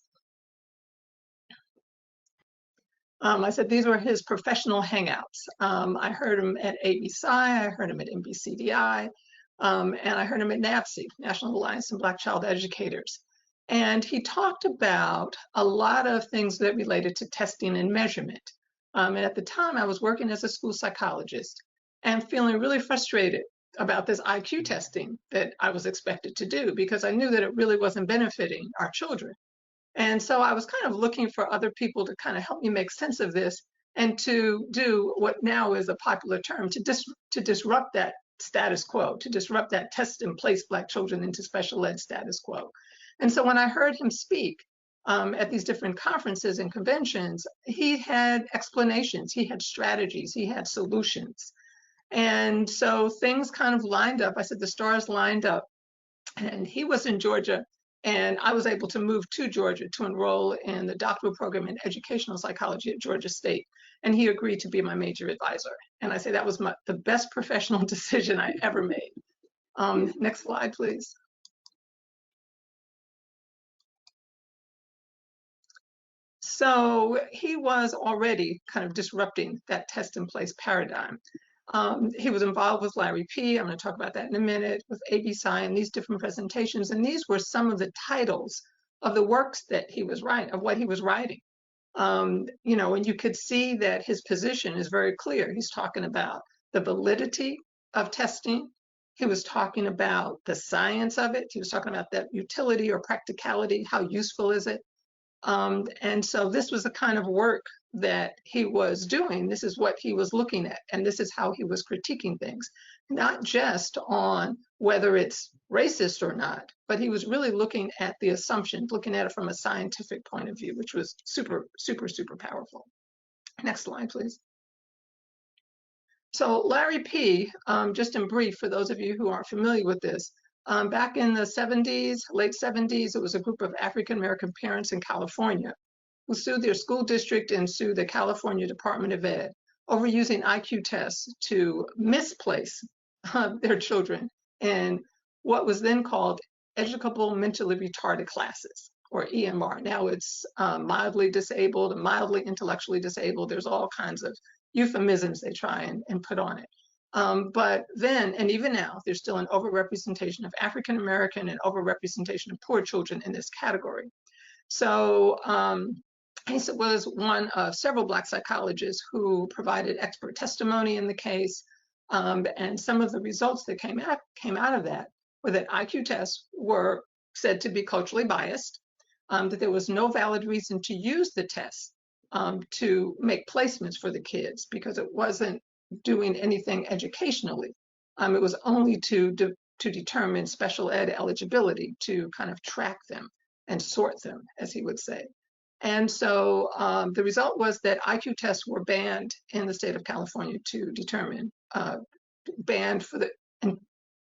I said these were his professional hangouts. I heard him at ABSI, I heard him at NBCDI, and I heard him at NAPSE, National Alliance of Black Child Educators. And he talked about a lot of things that related to testing and measurement. And at the time, I was working as a school psychologist and feeling really frustrated about this IQ testing that I was expected to do, because I knew that it really wasn't benefiting our children. And so I was kind of looking for other people to kind of help me make sense of this and to do what now is a popular term, to disrupt that status quo, to disrupt that test and place Black children into special ed status quo. And so when I heard him speak at these different conferences and conventions, he had explanations, he had strategies, he had solutions. And so things kind of lined up. I said the stars lined up, and he was in Georgia, and I was able to move to Georgia to enroll in the doctoral program in educational psychology at Georgia State. And he agreed to be my major advisor. And I say that was the best professional decision I ever made. Next slide, please. So he was already kind of disrupting that test and place paradigm. He was involved with Larry P. I'm going to talk about that in a minute, with ABC and these different presentations. And these were some of the titles of the works that he was writing, of what he was writing. You know, and you could see that his position is very clear. He's talking about the validity of testing. He was talking about the science of it. He was talking about that utility or practicality. How useful is it? And so this was the kind of work that he was doing. This is what he was looking at, and this is how he was critiquing things, not just on whether it's racist or not, but he was really looking at the assumptions, looking at it from a scientific point of view, which was super, super, super powerful. Next slide, please. So Larry P., just in brief, for those of you who aren't familiar with this, back in the 70s, late 70s, it was a group of African-American parents in California who sued their school district and sued the California Department of Ed over using IQ tests to misplace their children in what was then called educable mentally retarded classes, or EMR. Now it's mildly disabled, mildly intellectually disabled. There's all kinds of euphemisms they try and put on it. But then, and even now, there's still an overrepresentation of African American and overrepresentation of poor children in this category. So Asa was one of several Black psychologists who provided expert testimony in the case. And some of the results that came out of that were that IQ tests were said to be culturally biased, that there was no valid reason to use the tests to make placements for the kids because it wasn't doing anything educationally. It was only to determine special ed eligibility, to kind of track them and sort them, as he would say. And so the result was that IQ tests were banned in the state of California to determine, banned for the,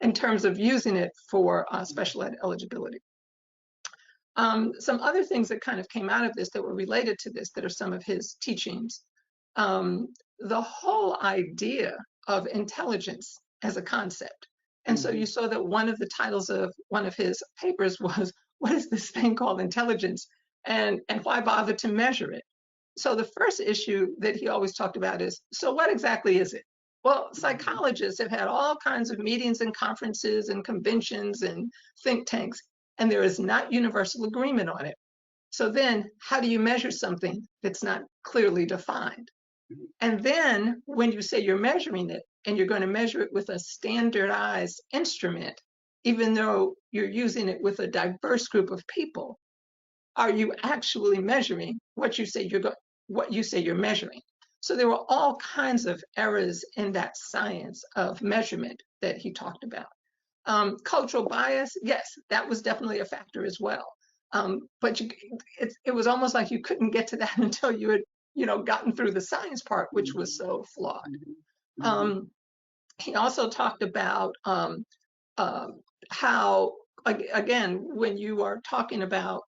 in terms of using it for special ed eligibility. Some other things that kind of came out of this that were related to this, that are some of his teachings. The whole idea of intelligence as a concept. And so you saw that one of the titles of one of his papers was, what is this thing called intelligence, and why bother to measure it? So the first issue that he always talked about is, so what exactly is it? Well, psychologists have had all kinds of meetings and conferences and conventions and think tanks, and there is not universal agreement on it. So then how do you measure something that's not clearly defined? And then when you say you're measuring it and you're going to measure it with a standardized instrument, even though you're using it with a diverse group of people, are you actually measuring what you say you're measuring? So there were all kinds of errors in that science of measurement that he talked about. Cultural bias, yes, that was definitely a factor as well. But it was almost like you couldn't get to that until you had, gotten through the science part, which was so flawed. He also talked about how, again, when you are talking about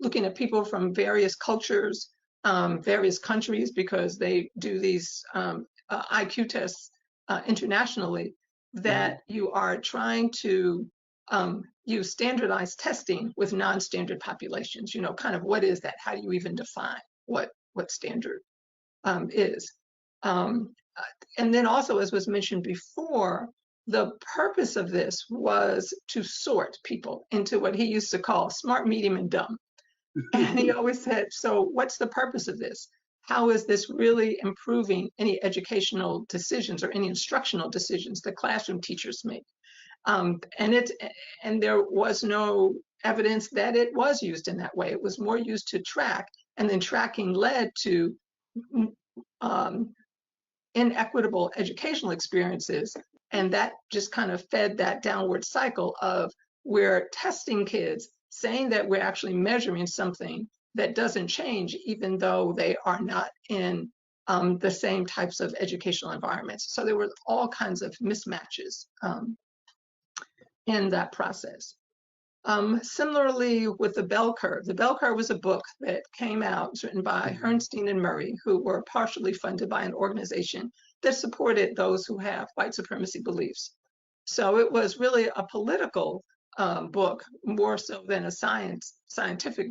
looking at people from various cultures, various countries, because they do these IQ tests internationally, that you are trying to use standardized testing with non-standard populations. Kind of what is that? How do you even define what standard is? And then also, as was mentioned before, the purpose of this was to sort people into what he used to call smart, medium, and dumb. And he always said, so what's the purpose of this? How is this really improving any educational decisions or any instructional decisions that classroom teachers make? And there was no evidence that it was used in that way. It was more used to track, and then tracking led to inequitable educational experiences. And that just kind of fed that downward cycle of we're testing kids, saying that we're actually measuring something that doesn't change, even though they are not in the same types of educational environments. So there were all kinds of mismatches in that process. Similarly with the bell curve. The bell curve was a book that came out, it was written by Herrnstein and Murray, who were partially funded by an organization that supported those who have white supremacy beliefs. So it was really a political book, more so than a scientific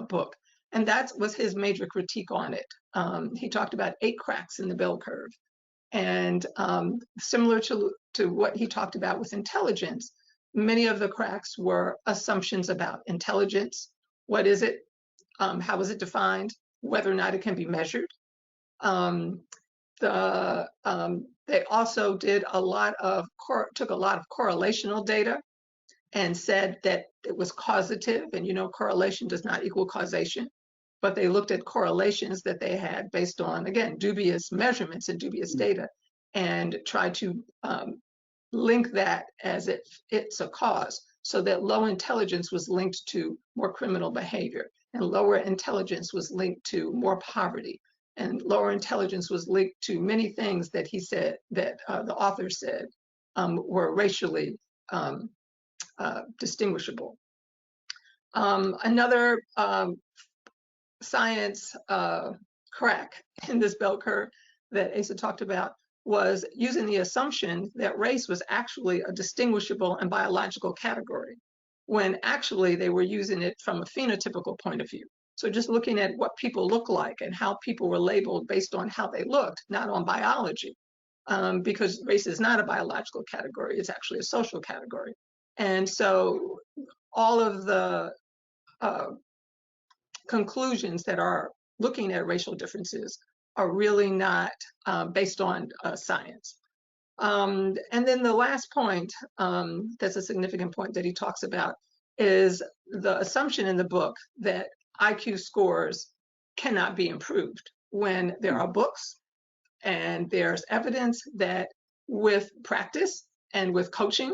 book. And that was his major critique on it. He talked about 8 cracks in the bell curve. And similar to what he talked about with intelligence, many of the cracks were assumptions about intelligence. What is it? How is it defined? Whether or not it can be measured. They also did took a lot of correlational data and said that it was causative, and you know correlation does not equal causation, but they looked at correlations that they had based on, again, dubious measurements and dubious data, and tried to link that as if it's a cause, so that low intelligence was linked to more criminal behavior, and lower intelligence was linked to more poverty, and lower intelligence was linked to many things that he said, that the author said were racially distinguishable. Another science crack in this bell curve that Asa talked about was using the assumption that race was actually a distinguishable and biological category, when actually they were using it from a phenotypical point of view. So just looking at what people look like and how people were labeled based on how they looked, not on biology, because race is not a biological category, it's actually a social category. And so all of the conclusions that are looking at racial differences are really not based on science. And then the last point, that's a significant point that he talks about, is the assumption in the book that IQ scores cannot be improved, when there are books and there's evidence that with practice and with coaching,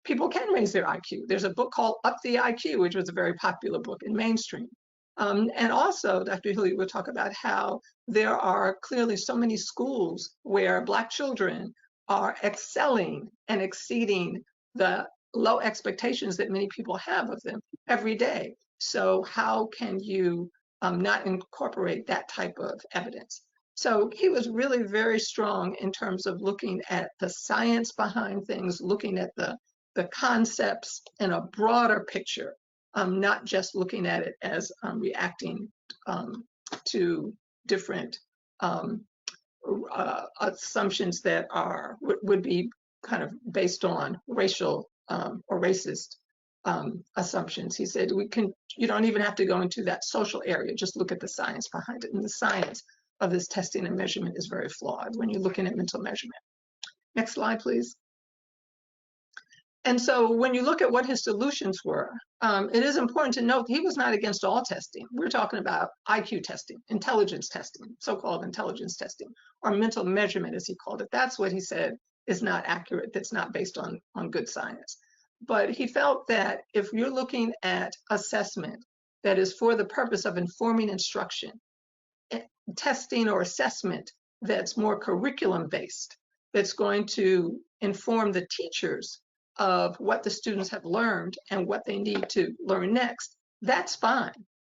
people can raise their IQ. There's a book called Up the IQ, which was a very popular book in mainstream. And also, Dr. Hilliard will talk about how there are clearly so many schools where Black children are excelling and exceeding the low expectations that many people have of them every day. So how can you not incorporate that type of evidence? So he was really very strong in terms of looking at the science behind things, looking at the concepts in a broader picture, not just looking at it as reacting to different assumptions that would be kind of based on racial or racist assumptions. He said, you don't even have to go into that social area, just look at the science behind it. And the science of this testing and measurement is very flawed when you're looking at mental measurement. Next slide, please. And so when you look at what his solutions were, it is important to note he was not against all testing. We're talking about IQ testing, intelligence testing, so-called intelligence testing, or mental measurement, as he called it. That's what he said is not accurate, that's not based on good science. But he felt that if you're looking at assessment that is for the purpose of informing instruction, testing or assessment that's more curriculum-based, that's going to inform the teachers of what the students have learned and what they need to learn next, that's fine.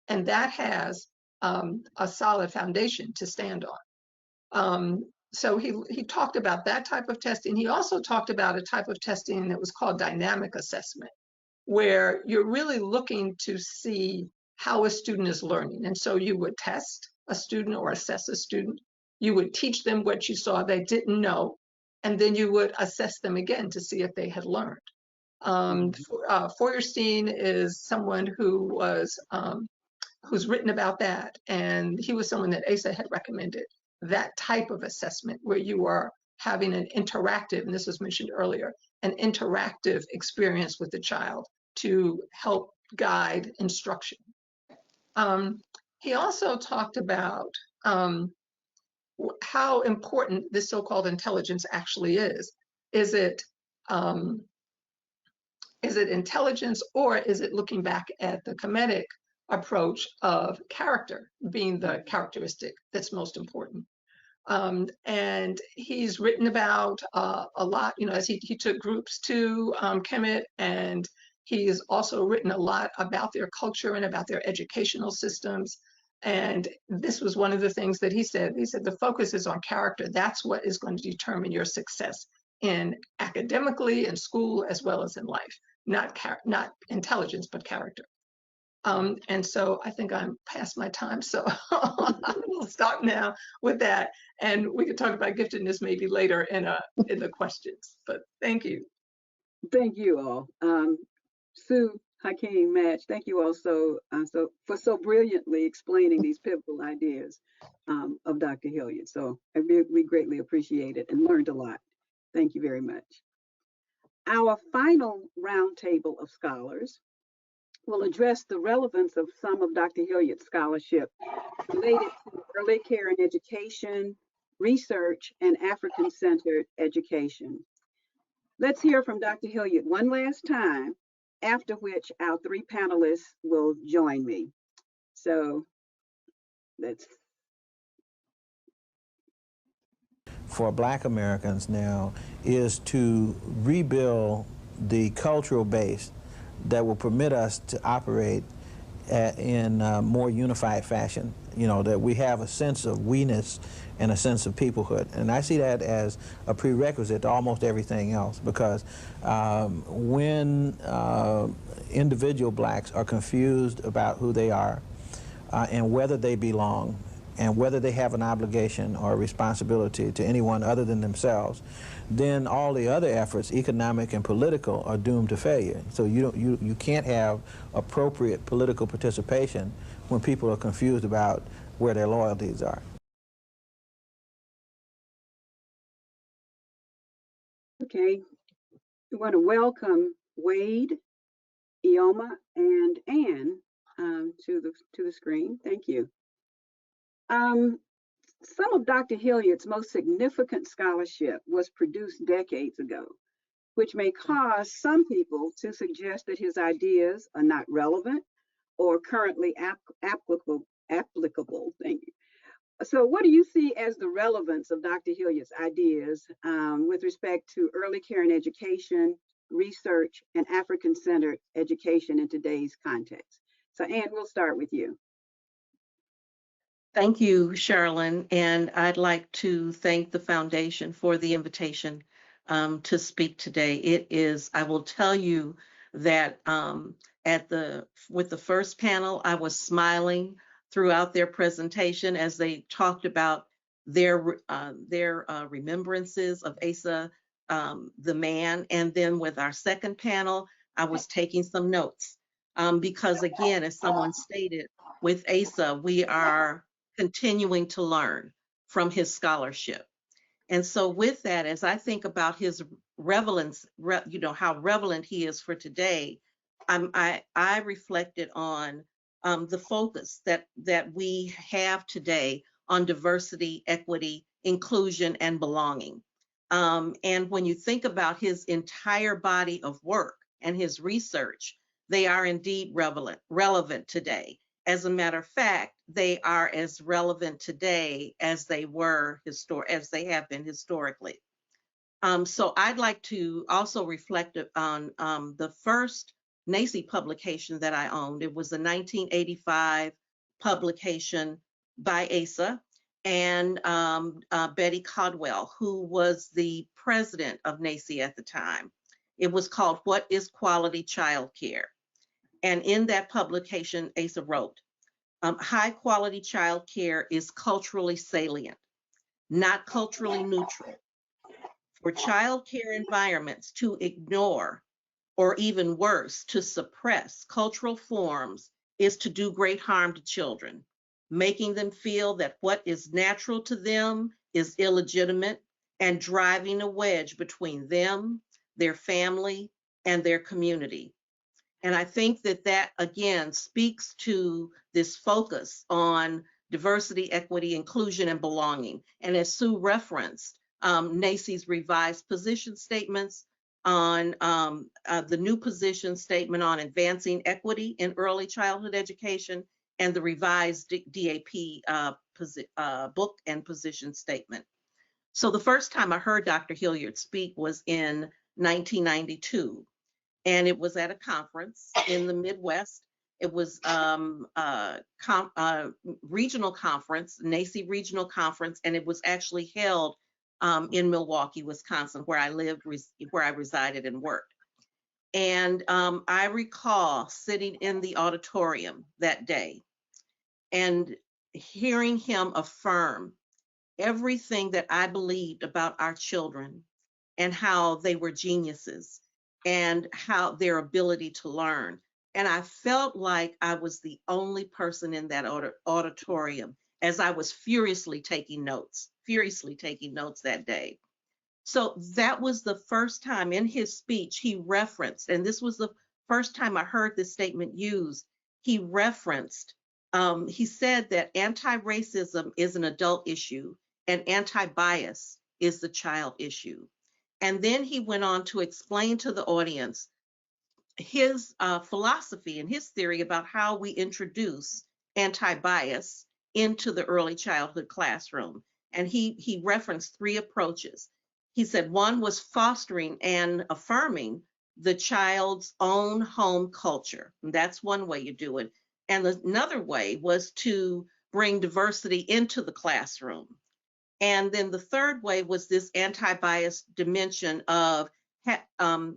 And that has a solid foundation to stand on. So he talked about that type of testing. He also talked about a type of testing that was called dynamic assessment, where you're really looking to see how a student is learning. And so you would test a student or assess a student. You would teach them what you saw they didn't know, and then you would assess them again to see if they had learned. Feuerstein is someone who was who's written about that, and he was someone that Asa had recommended that type of assessment where you are having an interactive, and this was mentioned earlier, an interactive experience with the child to help guide instruction. He also talked about how important this so-called intelligence actually is. Is it intelligence, or is it looking back at the Kemetic approach of character being the characteristic that's most important? And he's written about a lot, as he took groups to Kemet, and he's also written a lot about their culture and about their educational systems. And this was one of the things that he said. He said the focus is on character. That's what is going to determine your success in academically, in school, as well as in life. Not intelligence, but character. And so I think I'm past my time, so I will stop now with that, and we can talk about giftedness maybe later in the questions. But thank you. Thank you all. Sue, Hakeem, Match, thank you all for so brilliantly explaining these pivotal ideas of Dr. Hilliard. So we greatly appreciate it and learned a lot. Thank you very much. Our final roundtable of scholars will address the relevance of some of Dr. Hilliard's scholarship related to early care and education, research, and African-centered education. Let's hear from Dr. Hilliard one last time, after which our three panelists will join me. So let's. For Black Americans now is to rebuild the cultural base that will permit us to operate in a more unified fashion, that we have a sense of we-ness and a sense of peoplehood. And I see that as a prerequisite to almost everything else, because when individual Blacks are confused about who they are and whether they belong and whether they have an obligation or a responsibility to anyone other than themselves, then all the other efforts, economic and political, are doomed to failure. So you can't have appropriate political participation when people are confused about where their loyalties are. Okay, we want to welcome Wade, Ioma, and Ann to the screen. Thank you. Some of Dr. Hilliard's most significant scholarship was produced decades ago, which may cause some people to suggest that his ideas are not relevant or currently applicable. Thank you. So what do you see as the relevance of Dr. Hilliard's ideas with respect to early care and education, research, and African-centered education in today's context? So Ann, we'll start with you. Thank you, Sherilyn, and I'd like to thank the Foundation for the invitation to speak today. It is, I will tell you that with the first panel, I was smiling throughout their presentation as they talked about their remembrances of Asa, the man, and then with our second panel, I was taking some notes because again, as someone stated, with Asa, we are continuing to learn from his scholarship. And so with that, as I think about his relevance, how relevant he is for today, I reflected on the focus that we have today on diversity, equity, inclusion, and belonging. And when you think about his entire body of work and his research, they are indeed relevant today. As a matter of fact, they are as relevant today as they have been historically. So I'd like to also reflect on the first Nac publication that I owned. It was a 1985 publication by Asa and Betty Caldwell, who was the president of Nac at the time. It was called What is Quality Childcare? And in that publication, Asa wrote, high quality child care is culturally salient, not culturally neutral. For child care environments to ignore, or even worse, to suppress cultural forms is to do great harm to children, making them feel that what is natural to them is illegitimate and driving a wedge between them, their family, and their community. And I think that that, again, speaks to this focus on diversity, equity, inclusion, and belonging. And as Sue referenced, NACY's revised position statements on the new position statement on advancing equity in early childhood education, and the revised DAP book and position statement. So the first time I heard Dr. Hilliard speak was in 1992, and it was at a conference in the Midwest. It was regional conference, NACY regional conference, and it was actually held in Milwaukee, Wisconsin, where I lived, where I resided and worked. And I recall sitting in the auditorium that day and hearing him affirm everything that I believed about our children and how they were geniuses and how their ability to learn. And I felt like I was the only person in that auditorium as I was furiously taking notes that day. So that was the first time in his speech he referenced, and this was the first time I heard this statement used, he referenced, he said that anti-racism is an adult issue and anti-bias is the child issue. And then he went on to explain to the audience his philosophy and his theory about how we introduce anti-bias into the early childhood classroom. And he referenced 3 approaches. He said one was fostering and affirming the child's own home culture. And that's one way you do it. And another way was to bring diversity into the classroom. And then the third way was this anti-bias dimension of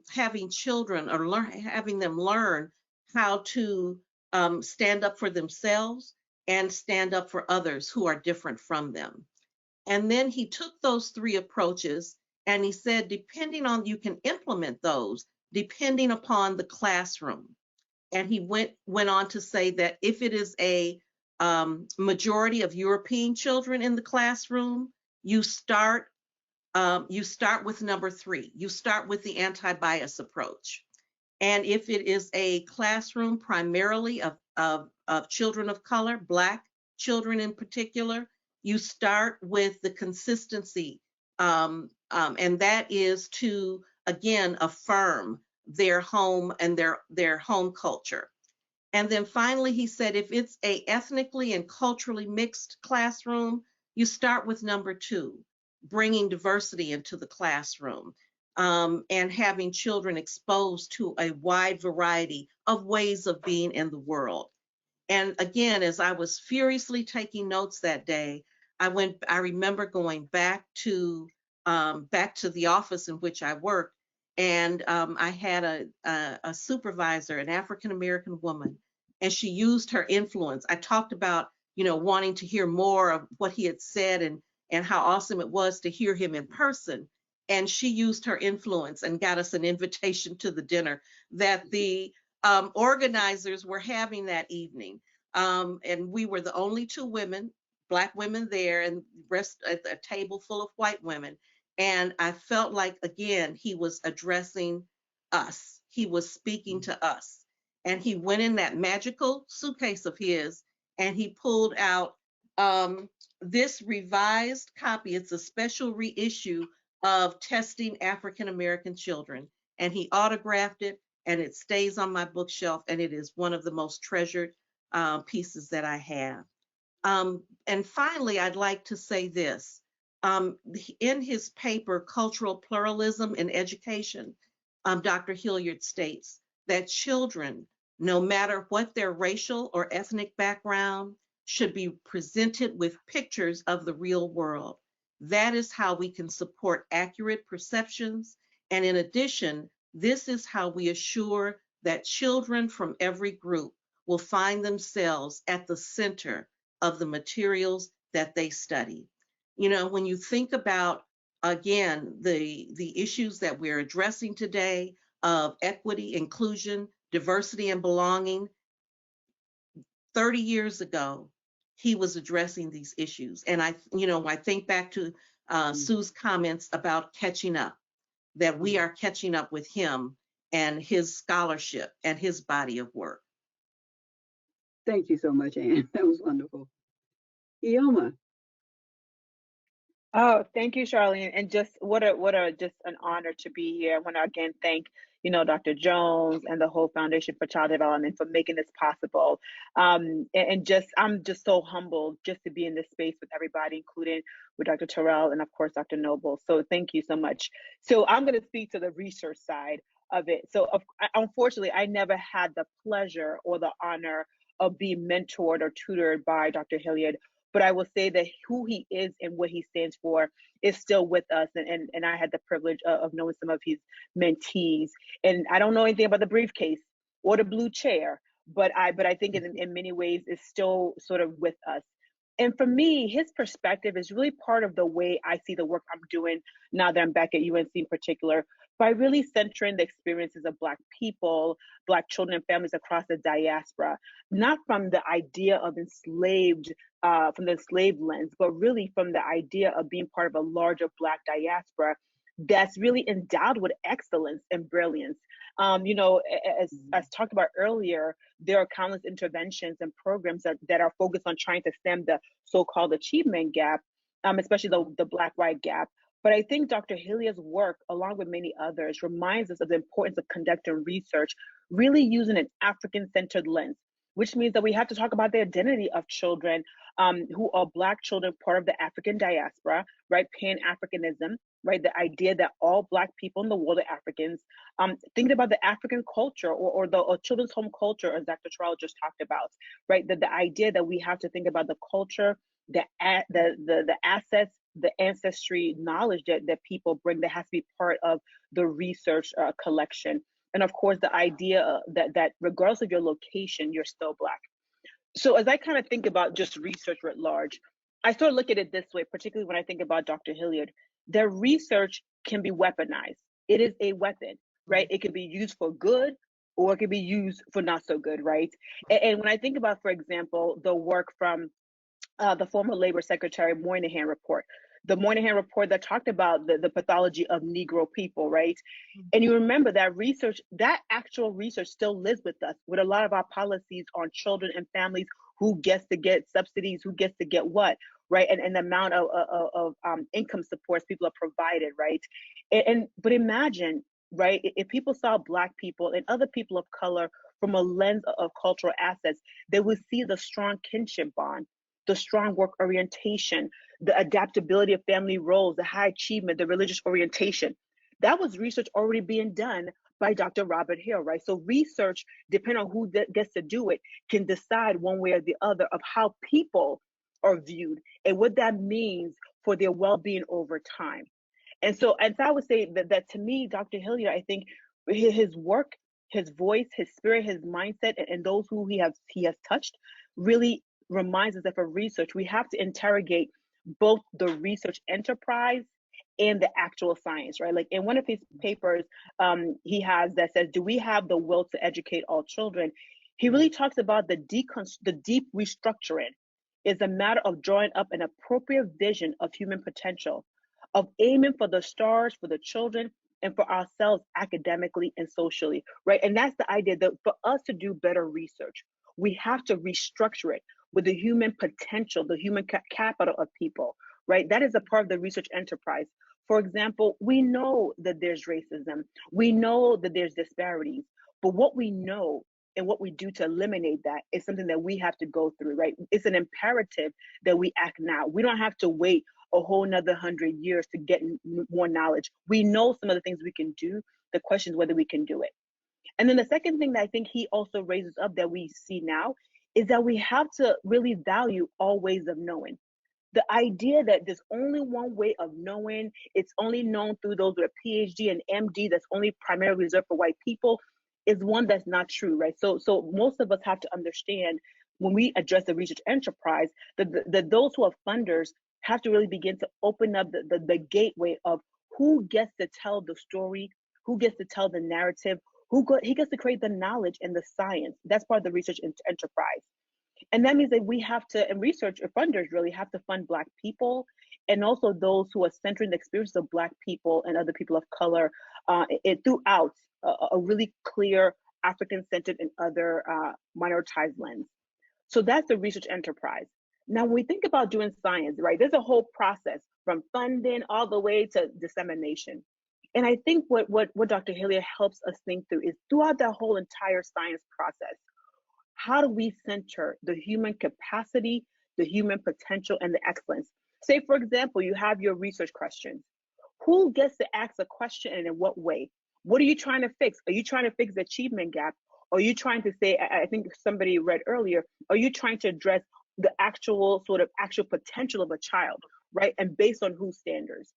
having children or having them learn how to stand up for themselves and stand up for others who are different from them. And then he took those 3 approaches and he said, depending on, you can implement those depending upon the classroom. And he went on to say that if it is a majority of European children in the classroom, you start with number 3. You start with the anti-bias approach. And if it is a classroom primarily of children of color, Black children in particular, you start with the consistency, and that is to, again, affirm their home and their home culture. And then finally, he said, if it's a ethnically and culturally mixed classroom, you start with number 2, bringing diversity into the classroom, and having children exposed to a wide variety of ways of being in the world. And again, as I was furiously taking notes that day, I remember going back to the office in which I worked, and I had a supervisor, an African-American woman, and she used her influence. I talked about, wanting to hear more of what he had said and how awesome it was to hear him in person. And she used her influence and got us an invitation to the dinner that the organizers were having that evening. And we were the only 2 women, Black women there, and the rest at a table full of white women. And I felt like, again, he was addressing us. He was speaking to us. And he went in that magical suitcase of his and he pulled out this revised copy. It's a special reissue of Testing African American Children. And he autographed it, and it stays on my bookshelf, and it is one of the most treasured pieces that I have. And finally, I'd like to say this. In his paper, Cultural Pluralism in Education, Dr. Hilliard states that children, no matter what their racial or ethnic background, should be presented with pictures of the real world. That is how we can support accurate perceptions. And in addition, this is how we assure that children from every group will find themselves at the center of the materials that they study. When you think about, again, the issues that we're addressing today of equity, inclusion, diversity, and belonging, 30 years ago, he was addressing these issues. And I think back to Sue's comments about catching up, that we are catching up with him and his scholarship and his body of work. Thank you so much, Anne. That was wonderful. Ioma. Oh, thank you, Charlene. And just what a just an honor to be here. I want to again thank, Dr. Jones and the whole Foundation for Child Development for making this possible. And just I'm just so humbled just to be in this space with everybody, including with Dr. Terrell and of course Dr. Noble. So thank you so much. So I'm going to speak to the research side of it. So unfortunately, I never had the pleasure or the honor of being mentored or tutored by Dr. Hilliard. But I will say that who he is and what he stands for is still with us. And I had the privilege of knowing some of his mentees. And I don't know anything about the briefcase or the blue chair, but I think in many ways is still sort of with us. And for me, his perspective is really part of the way I see the work I'm doing now that I'm back at UNC in particular, by really centering the experiences of Black people, Black children and families across the diaspora, not from the idea of from the enslaved lens, but really from the idea of being part of a larger Black diaspora that's really endowed with excellence and brilliance. As talked about earlier, there are countless interventions and programs that are focused on trying to stem the so-called achievement gap, especially the Black-white gap. But I think Dr. Hilliard's work, along with many others, reminds us of the importance of conducting research, really using an African-centered lens, which means that we have to talk about the identity of children who are Black children, part of the African diaspora, right? Pan-Africanism, right? The idea that all Black people in the world are Africans. Thinking about the African culture or children's home culture, as Dr. Terrell just talked about, right? The idea that we have to think about the culture, the assets, the ancestry knowledge that people bring that has to be part of the research collection. And of course, the idea that regardless of your location, you're still Black. So as I kind of think about just research writ large, I sort of look at it this way, particularly when I think about Dr. Hilliard, their research can be weaponized. It is a weapon, right? It can be used for good or it can be used for not so good, right? And when I think about, for example, the work from the former Labor Secretary Moynihan report, the Moynihan report that talked about the pathology of Negro people, right? And you remember that research, that actual research still lives with us with a lot of our policies on children and families, who gets to get subsidies, who gets to get what, right? And the amount of income supports people are provided, right? But imagine, right, if people saw Black people and other people of color from a lens of cultural assets, they would see the strong kinship bond, the strong work orientation, the adaptability of family roles, the high achievement, the religious orientation. That was research already being done by Dr. Robert Hill, right? So research, depending on who gets to do it, can decide one way or the other of how people are viewed and what that means for their well-being over time. And so I would say that to me, Dr. Hilliard, I think his work, his voice, his spirit, his mindset, and those who he has touched really reminds us that for research, we have to interrogate both the research enterprise and the actual science, right? Like in one of his papers, he has that says, do we have the will to educate all children? He really talks about the deep restructuring is a matter of drawing up an appropriate vision of human potential, of aiming for the stars for the children and for ourselves academically and socially, right? And that's the idea that for us to do better research, we have to restructure it with the human potential, the human capital of people, right? That is a part of the research enterprise. For example, we know that there's racism. We know that there's disparities, but what we know and what we do to eliminate that is something that we have to go through, right? It's an imperative that we act now. We don't have to wait a whole nother 100 years to get more knowledge. We know some of the things we can do. The question is whether we can do it. And then the second thing that I think he also raises up that we see now is that we have to really value all ways of knowing. The idea that there's only one way of knowing, it's only known through those with a PhD and MD, that's only primarily reserved for white people, is one that's not true, right? So most of us have to understand when we address the research enterprise, that those who are funders have to really begin to open up the gateway of who gets to tell the story, who gets to tell the narrative, he gets to create the knowledge and the science. That's part of the research enterprise. And that means that we have to, and research funders really have to fund Black people and also those who are centering the experience of Black people and other people of color throughout a really clear African-centered and other minoritized lens. So that's the research enterprise. Now, when we think about doing science, right, there's a whole process from funding all the way to dissemination. And I think what Dr. Hilliard helps us think through is throughout that whole entire science process, how do we center the human capacity, the human potential, and the excellence? Say, for example, you have your research questions. Who gets to ask a question and in what way? What are you trying to fix? Are you trying to fix the achievement gap? Or are you trying to say, I think somebody read earlier, are you trying to address the actual potential of a child, right? And based on whose standards?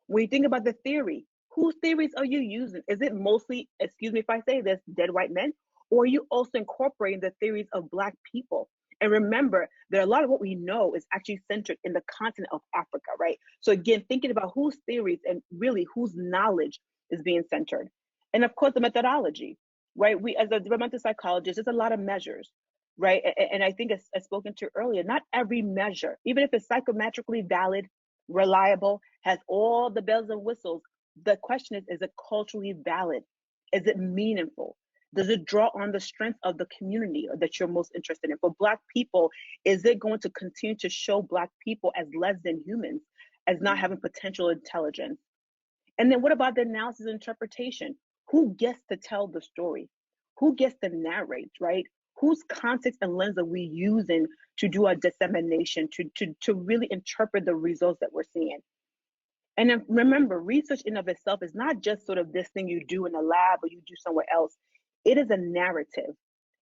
When you think about the theory, whose theories are you using? Is it mostly, excuse me if I say this, dead white men? Or are you also incorporating the theories of Black people? And remember that a lot of what we know is actually centered in the continent of Africa, right? So again, thinking about whose theories and really whose knowledge is being centered. And of course, the methodology, right? We, as a developmental psychologist, there's a lot of measures, right? And I think as spoken to earlier, not every measure, even if it's psychometrically valid, reliable, has all the bells and whistles, the question is it culturally valid? Is it meaningful? Does it draw on the strength of the community that you're most interested in? For Black people, is it going to continue to show Black people as less than humans, as not having potential intelligence? And then what about the analysis and interpretation? Who gets to tell the story? Who gets to narrate, right? Whose context and lens are we using to do our dissemination, to really interpret the results that we're seeing? And then remember, research in of itself is not just sort of this thing you do in a lab or you do somewhere else. It is a narrative,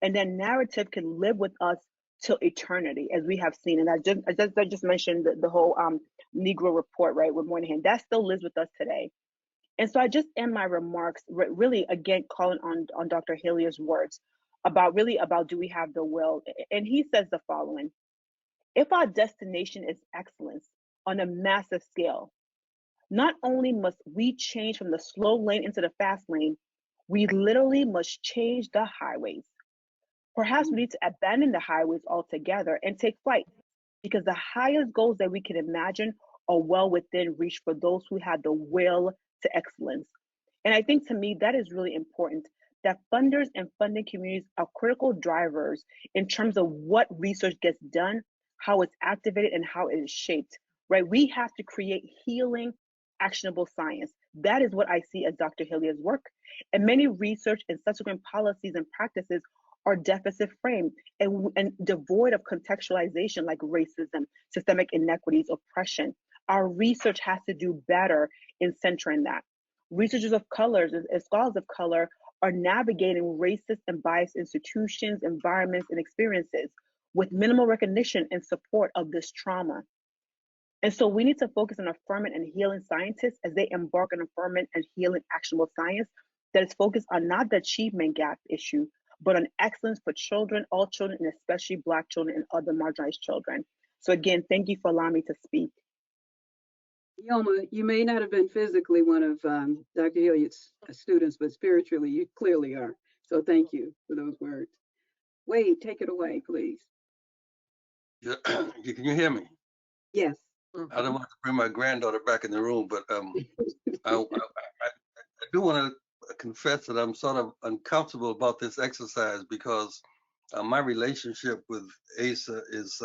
and that narrative can live with us till eternity, as we have seen. And I just mentioned the whole Negro report, right, with Moynihan. That still lives with us today. And so I just end my remarks really, again, calling on Dr. Hilliard's words about do we have the will? And he says the following: if our destination is excellence on a massive scale, not only must we change from the slow lane into the fast lane, we literally must change the highways. Perhaps we need to abandon the highways altogether and take flight, because the highest goals that we can imagine are well within reach for those who have the will to excellence. And I think, to me, that is really important, that funders and funding communities are critical drivers in terms of what research gets done, how it's activated, and how it is shaped, right? We have to create healing, actionable science. That is what I see as Dr. Hilliard's work. And many research and subsequent policies and practices are deficit framed and devoid of contextualization, like racism, systemic inequities, oppression. Our research has to do better in centering that. Researchers of colors and scholars of color are navigating racist and biased institutions, environments, and experiences with minimal recognition and support of this trauma. And so we need to focus on affirming and healing scientists as they embark on affirming and healing actionable science that is focused on not the achievement gap issue, but on excellence for children, all children, and especially Black children and other marginalized children. So again, thank you for allowing me to speak. Yoma, you may not have been physically one of Dr. Hilliard's students, but spiritually you clearly are. So thank you for those words. Wade, take it away, please. Yeah. Can you hear me? Yes. I don't want to bring my granddaughter back in the room, but I do want to confess that I'm sort of uncomfortable about this exercise, because my relationship with Asa is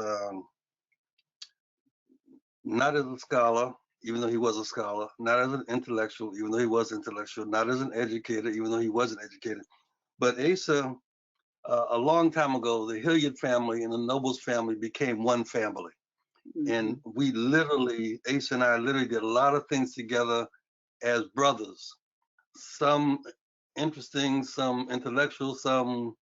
not as a scholar, even though he was a scholar, not as an intellectual, even though he was intellectual, not as an educator, even though he wasn't educated. But Asa, a long time ago, the Hilliard family and the Nobles family became one family. And we literally, Asa and I literally did a lot of things together as brothers. Some interesting, some intellectual, some.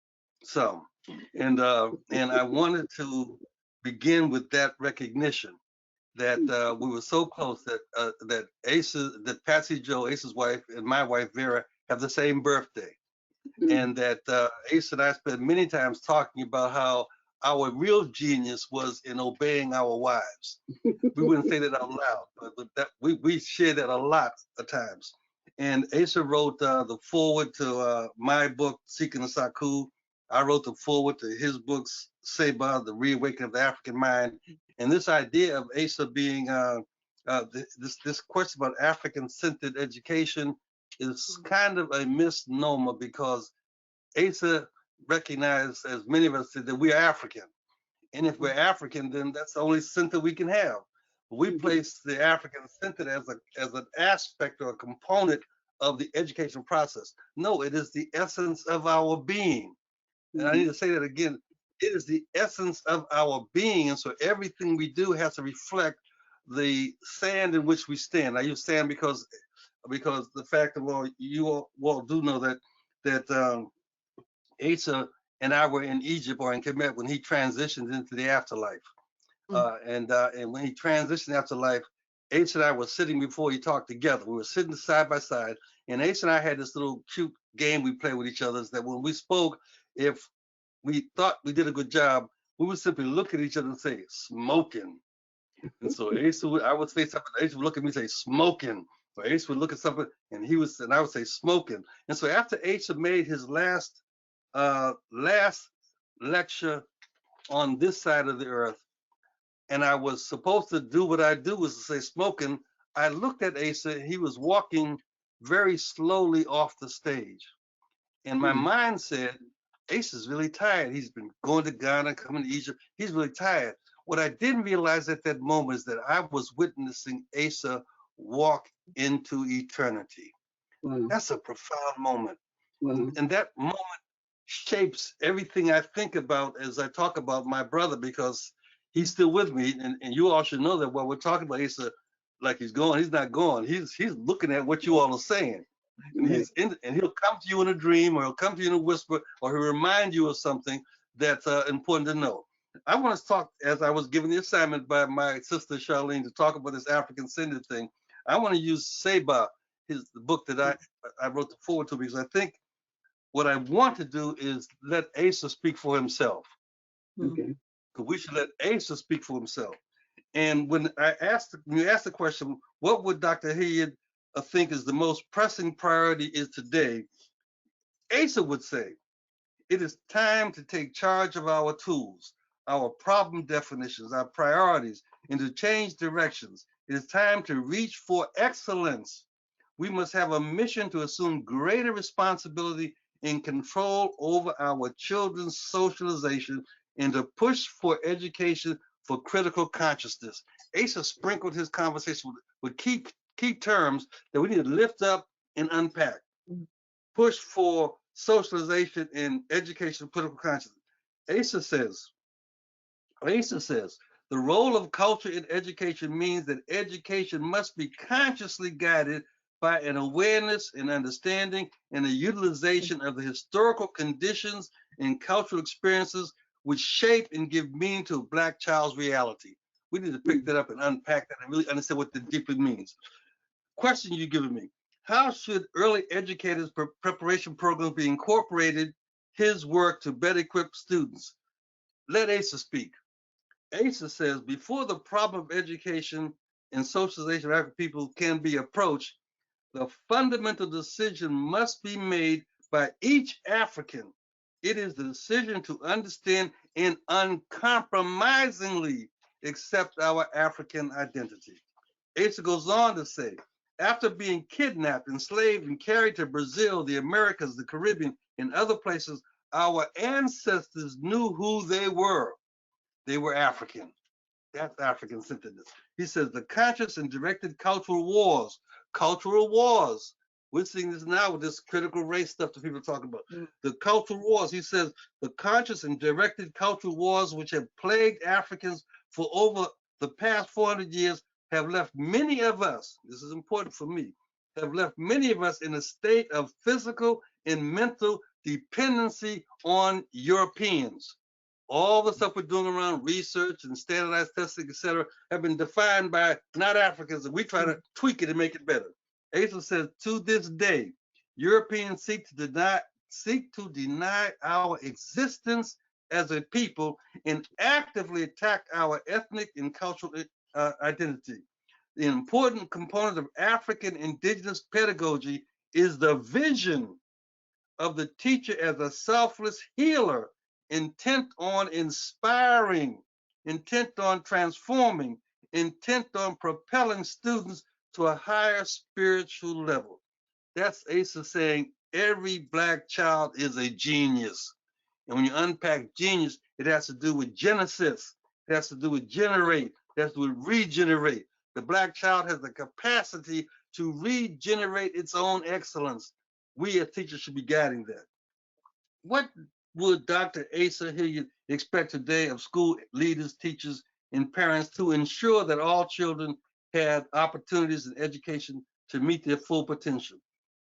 And I wanted to begin with that recognition that we were so close that that Patsy Joe, Asa's wife, and my wife Vera have the same birthday, and that Asa and I spent many times talking about how our real genius was in obeying our wives. We wouldn't say that out loud, but that we shared that a lot of times. And Asa wrote the foreword to my book, Seeking the Saku. I wrote the foreword to his books, Seba, The Reawakening of the African Mind. And this idea of Asa being this question about African-centered education is kind of a misnomer because Asa recognized, as many of us said, that we are African. And if we're African, then that's the only center we can have. We place the African center as an aspect or a component of the education process. No, it is the essence of our being. And I need to say that again. It is the essence of our being. And so everything we do has to reflect the sand in which we stand. I use sand because the fact of all, you all do know that Asa and I were in Egypt or in Kemet when he transitioned into the afterlife. And when he transitioned after life, Asa and I were sitting before he talked together. We were sitting side by side, and Asa and I had this little cute game we play with each other. Is that when we spoke, if we thought we did a good job, we would simply look at each other and say, "Smoking." And so I would say something, Asa would look at me and say, "Smoking." Or Asa would look at something, and I would say, "Smoking." And so after Asa made his last lecture on this side of the earth, and I was supposed to do what I do, was to say smoking, I looked at Asa. He was walking very slowly off the stage. And my mind said, Asa's really tired. He's been going to Ghana, coming to Egypt. He's really tired. What I didn't realize at that moment is that I was witnessing Asa walk into eternity. That's a profound moment. And that moment shapes everything I think about as I talk about my brother, because he's still with me, and you all should know that while we're talking about Asa, like he's gone, he's not gone. He's looking at what you all are saying, and he'll come to you in a dream, or he'll come to you in a whisper, or he'll remind you of something that's important to know. I want to talk, as I was given the assignment by my sister Charlene to talk about this African-centered thing. I want to use Seba, the book that I wrote the forward to, because I think what I want to do is let Asa speak for himself. Okay. Because we should let Asa speak for himself. And when you asked the question, what would Dr. Hilliard think is the most pressing priority is today? Asa would say, it is time to take charge of our tools, our problem definitions, our priorities, and to change directions. It is time to reach for excellence. We must have a mission to assume greater responsibility and control over our children's socialization, and to push for education for critical consciousness. Asa sprinkled his conversation with key terms that we need to lift up and unpack. Push for socialization and education for critical consciousness. Asa says, the role of culture in education means that education must be consciously guided by an awareness and understanding and a utilization of the historical conditions and cultural experiences which shape and give meaning to a Black child's reality. We need to pick that up and unpack that and really understand what that deeply means. Question you're giving me: how should early educators' preparation programs be incorporated his work to better equip students? Let Asa speak. Asa says, before the problem of education and socialization of African people can be approached, the fundamental decision must be made by each African. It is the decision to understand and uncompromisingly accept our African identity. Asa goes on to say, after being kidnapped, enslaved, and carried to Brazil, the Americas, the Caribbean, and other places, our ancestors knew who they were. They were African. That's African centeredness. He says the conscious and directed cultural wars. We're seeing this now with this critical race stuff that people are talking about. The cultural wars, he says, the conscious and directed cultural wars which have plagued Africans for over the past 400 years have left many of us, this is important for me, have left many of us in a state of physical and mental dependency on Europeans. All the stuff we're doing around research and standardized testing, et cetera, have been defined by not Africans, and we try to tweak it and make it better. Asa says, to this day, Europeans seek to deny our existence as a people and actively attack our ethnic and cultural identity. The important component of African indigenous pedagogy is the vision of the teacher as a selfless healer, intent on inspiring, intent on transforming, intent on propelling students to a higher spiritual level. That's Asa saying every Black child is a genius. And when you unpack genius, it has to do with genesis. It has to do with generate. It has to do with regenerate. The Black child has the capacity to regenerate its own excellence. We as teachers should be guiding that. What would Dr. Asa Hilliard expect today of school leaders, teachers, and parents to ensure that all children have opportunities and education to meet their full potential?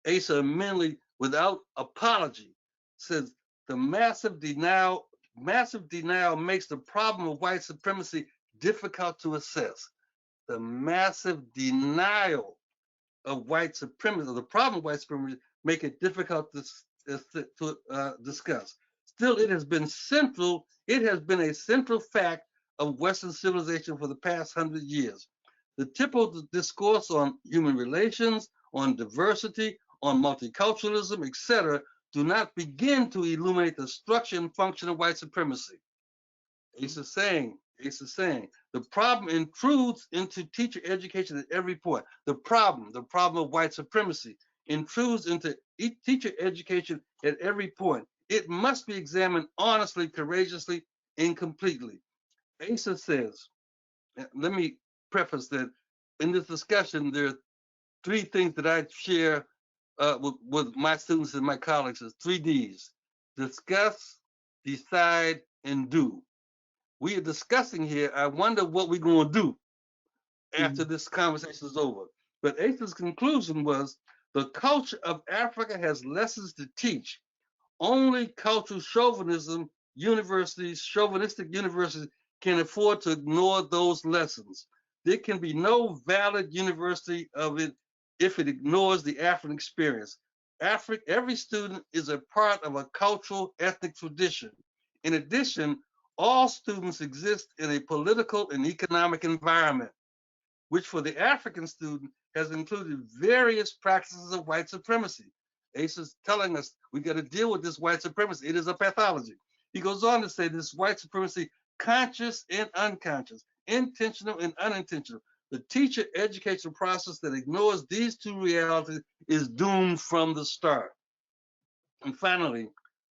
Asa mentally, without apology, says the massive denial makes the problem of white supremacy difficult to assess. The massive denial of white supremacy, or the problem of white supremacy, make it difficult to discuss. Still, it has been central. It has been a central fact of Western civilization for the past 100 years. The typical discourse on human relations, on diversity, on multiculturalism, etc., do not begin to illuminate the structure and function of white supremacy. Asa saying, the problem intrudes into teacher education at every point. The problem of white supremacy intrudes into teacher education at every point. It must be examined honestly, courageously, and completely. Asa says, let me preface that in this discussion, there are three things that I share with my students and my colleagues is 3 Ds: discuss, decide, and do. We are discussing here. I wonder what we're going to do after this conversation is over. But Asa's conclusion was the culture of Africa has lessons to teach. Only cultural chauvinistic universities can afford to ignore those lessons. There can be no valid university of it if it ignores the African experience. Every student is a part of a cultural ethnic tradition. In addition, all students exist in a political and economic environment, which for the African student has included various practices of white supremacy. Asa is telling us we got to deal with this white supremacy. It is a pathology. He goes on to say this white supremacy, conscious and unconscious, intentional and unintentional. The teacher education process that ignores these two realities is doomed from the start. And finally,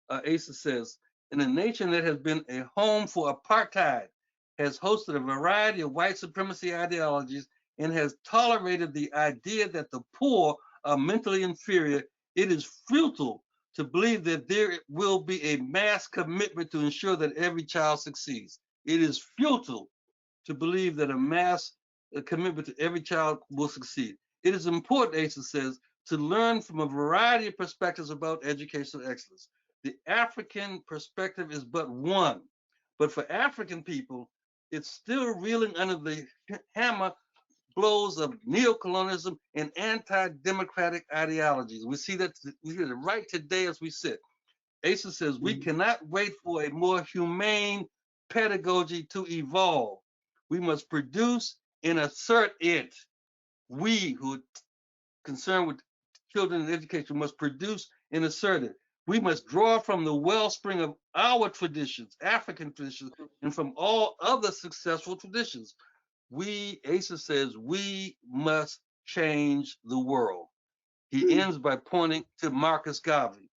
Asa says, in a nation that has been a home for apartheid, has hosted a variety of white supremacy ideologies, and has tolerated the idea that the poor are mentally inferior, it is futile to believe that there will be a mass commitment to ensure that every child succeeds. It is futile to believe that a mass commitment to every child will succeed. It is important, Asa says, to learn from a variety of perspectives about educational excellence. The African perspective is but one, but for African people, it's still reeling under the hammer blows of neocolonialism and anti-democratic ideologies. We see that right today as we sit. Asa says we cannot wait for a more humane pedagogy to evolve. We must produce and assert it. We who are concerned with children and education must produce and assert it. We must draw from the wellspring of our traditions, African traditions, and from all other successful traditions. Asa says, we must change the world. He ends by pointing to Marcus Garvey,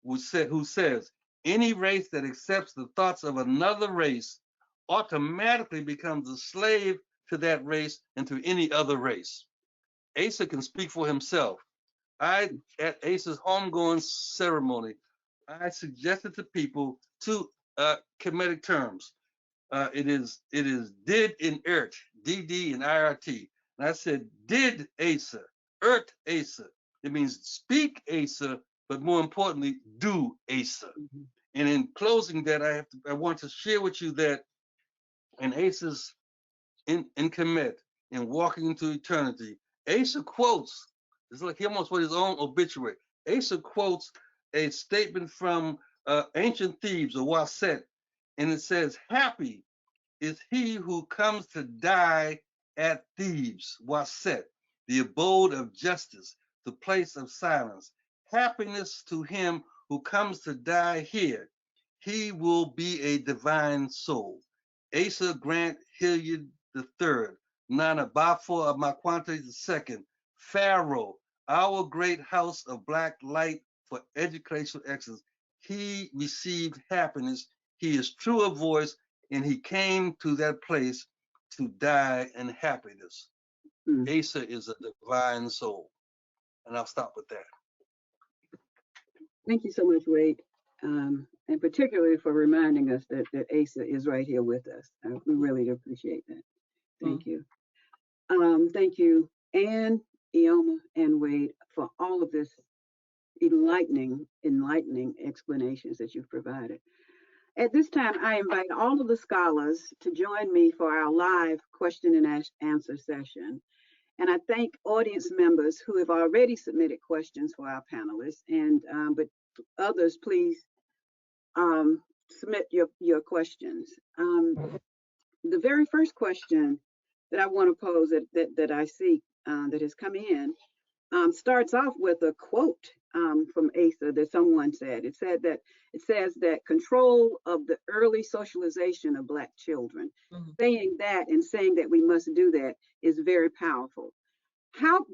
who says, any race that accepts the thoughts of another race automatically becomes a slave to that race and to any other race. Asa can speak for himself. At Asa's homegoing ceremony, I suggested to people two comedic terms. It is did and ert, DD and IRT. And I said, did Asa, ert Asa. It means speak Asa, but more importantly, do Asa. And in closing that, I want to share with you that in Asa's in commit, in walking into eternity, Asa quotes, it's like he almost wrote his own obituary. Asa quotes a statement from ancient Thebes or Waset, and it says, happy is he who comes to die at Thebes, Waset, the abode of justice, the place of silence. Happiness to him who comes to die here. He will be a divine soul. Asa Grant Hilliard III, Nana Bafo of Makwante II, Pharaoh our great house of black light for educational excellence. He received happiness. He is true of voice, and he came to that place to die in happiness. Asa is a divine soul. And I'll stop with that. Thank you so much, Wade, and particularly for reminding us that Asa is right here with us. We really appreciate that. Thank you. Thank you, Anne, Ioma, and Wade, for all of this enlightening explanations that you've provided. At this time, I invite all of the scholars to join me for our live question and answer session. And I thank audience members who have already submitted questions for our panelists. And but others, please submit your questions. The very first question that I want to pose that I see that has come in starts off with a quote from Asa that someone said. It says that control of the early socialization of Black children. Saying that we must do that is very powerful.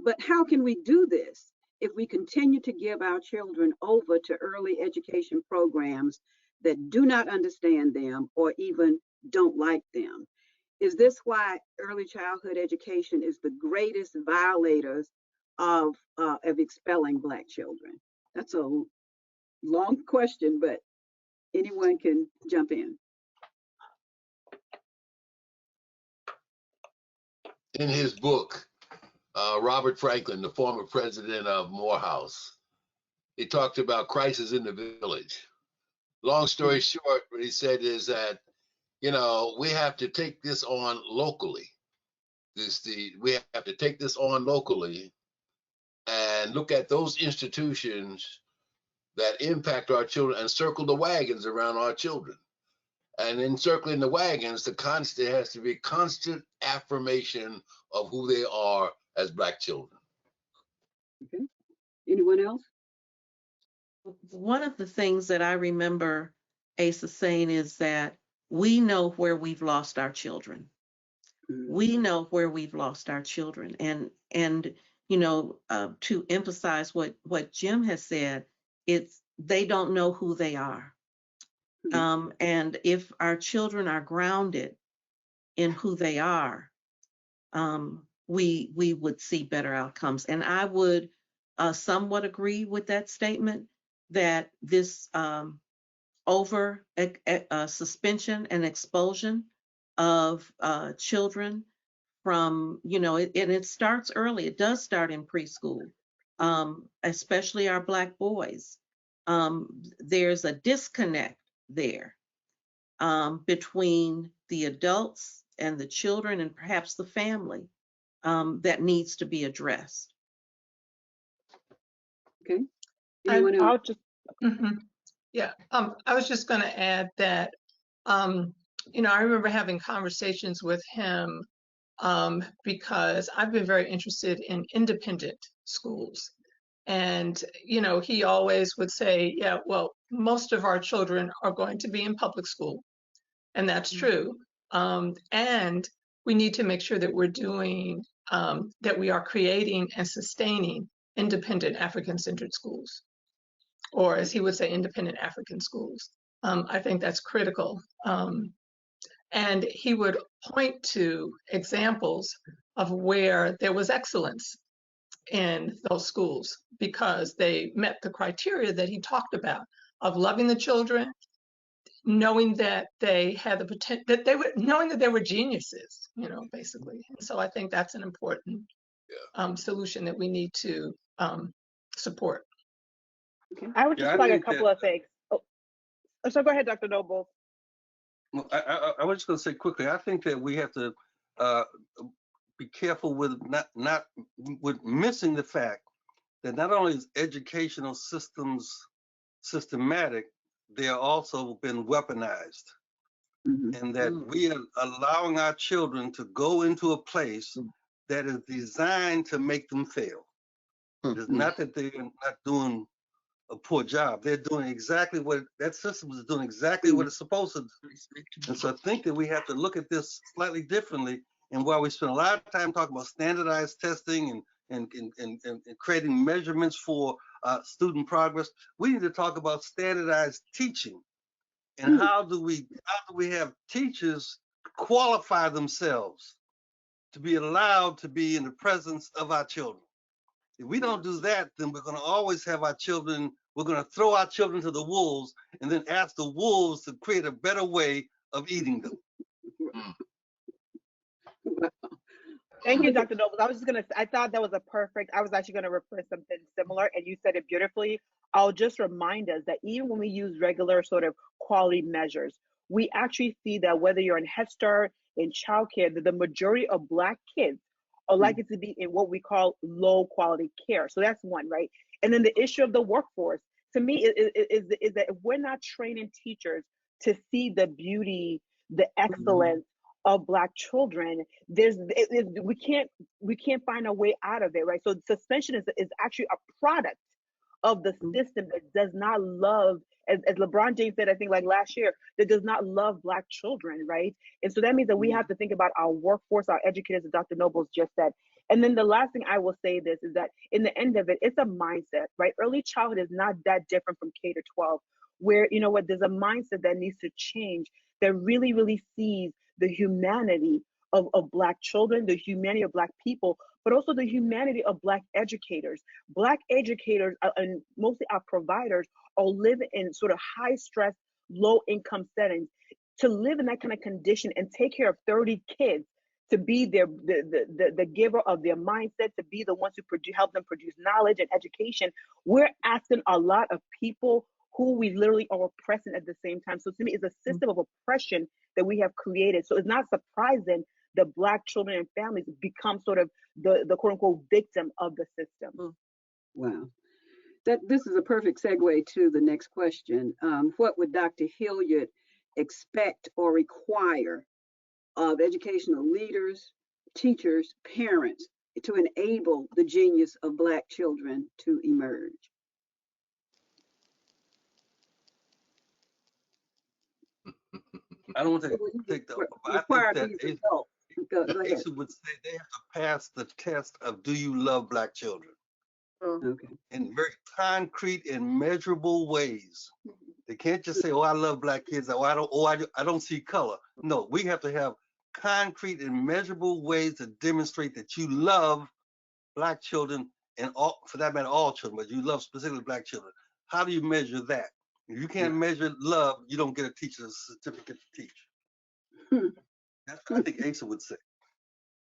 But how can we do this if we continue to give our children over to early education programs that do not understand them or even don't like them? Is this why early childhood education is the greatest violators of expelling Black children? That's a long question, but anyone can jump in. In his book, Robert Franklin, the former president of Morehouse, he talked about crisis in the village. Long story short, what he said is that, you know, we have to take this on locally. We have to take this on locally and look at those institutions that impact our children and circle the wagons around our children. And in circling the wagons, there has to be constant affirmation of who they are as Black children. Okay. Anyone else? One of the things that I remember Asa saying is that we know where we've lost our children. We know where we've lost our children. And you know, to emphasize what Jim has said, it's they don't know who they are. And if our children are grounded in who they are, we would see better outcomes. And I would somewhat agree with that statement that this over suspension and expulsion of children from, you know, and it starts early. It does start in preschool, especially our Black boys. There's a disconnect there between the adults and the children and perhaps the family that needs to be addressed. Okay. I'll just, yeah, I was just going to add that, you know, I remember having conversations with him because I've been very interested in independent schools. And, you know, he always would say, yeah, well, most of our children are going to be in public school. And that's true. And we need to make sure that we're doing, that we are creating and sustaining independent African-centered schools, or as he would say, independent African schools. I think that's critical. And he would point to examples of where there was excellence in those schools because they met the criteria that he talked about of loving the children, knowing that they had the potential, that they were knowing that they were geniuses, you know, basically. And so I think that's an important solution that we need to support. Okay. I would just like a couple of things. Oh, so go ahead, Dr. Noble. Well, I was just going to say quickly. I think that we have to be careful with not with missing the fact that not only is educational systems systematic, they are also been weaponized, and that we are allowing our children to go into a place that is designed to make them fail. It's not that they're not doing a poor job. They're doing exactly what that system is doing, exactly what it's supposed to do. And so I think that we have to look at this slightly differently. And while we spend a lot of time talking about standardized testing and creating measurements for student progress. We need to talk about standardized teaching, and how do we have teachers qualify themselves to be allowed to be in the presence of our children. If we don't do that, then we're going to always have our children, we're going to throw our children to the wolves and then ask the wolves to create a better way of eating them. Thank you, Dr. Nobles. I thought that was I was actually going to refer to something similar, and you said it beautifully. I'll just remind us that even when we use regular sort of quality measures, we actually see that whether you're in Head Start, in childcare, that the majority of Black kids are likely to be in what we call low quality care. So that's one, right? And then the issue of the workforce, to me, is that if we're not training teachers to see the beauty, the excellence of Black children, we can't find a way out of it, right? So suspension is actually a product of the system that does not love, as LeBron James said, I think like last year, that does not love Black children, right? And so that means that we have to think about our workforce, our educators, as Dr. Nobles just said. And then the last thing I will say this is that in the end of it, it's a mindset, right? Early childhood is not that different from K to 12, where, you know what, there's a mindset that needs to change that really, really sees the humanity of Black children, the humanity of Black people, but also the humanity of Black educators. Black educators, and mostly our providers, are living in sort of high stress, low income settings. To live in that kind of condition and take care of 30 kids, to be the giver of their mindset, to be the ones who help them produce knowledge and education, we're asking a lot of people who we literally are oppressing at the same time. So to me, it's a system of oppression that we have created. So it's not surprising that Black children and families become sort of the quote unquote victim of the system. Wow. This is a perfect segue to the next question. What would Dr. Hilliard expect or require of educational leaders, teachers, parents to enable the genius of Black children to emerge? I don't want to take the, I think that Asa would say they have to pass the test of, do you love Black children? Okay. In very concrete and measurable ways. They can't just say, "Oh, I love Black kids," or I don't see color. No, we have to have concrete and measurable ways to demonstrate that you love Black children, and all, for that matter, all children, but you love specifically Black children. How do you measure that? If you can't measure love, you don't get a teacher's certificate to teach. That's what I think Asa would say.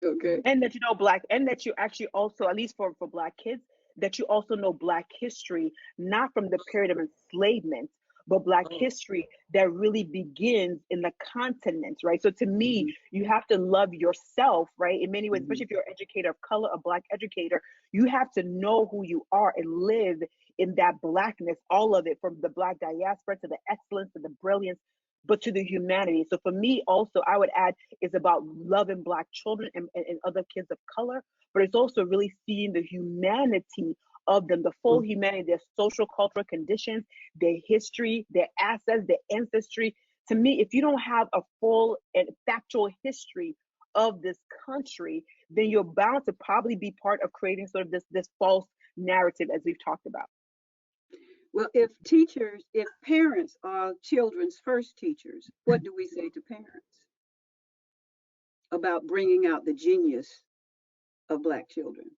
Okay. And that you know Black, and that you actually also, at least for Black kids, that you also know Black history, not from the period of enslavement, but Black history that really begins in the continent, right? So to me, you have to love yourself, right? In many ways, especially if you're an educator of color, a Black educator, you have to know who you are and live in that Blackness, all of it, from the Black diaspora to the excellence to the brilliance, but to the humanity. So for me also, I would add, it's about loving Black children and other kids of color, but it's also really seeing the humanity of them, the full humanity, their social, cultural conditions, their history, their assets, their ancestry. To me, if you don't have a full and factual history of this country, then you're bound to probably be part of creating sort of this false narrative, as we've talked about. Well, if parents are children's first teachers, what do we say to parents about bringing out the genius of Black children?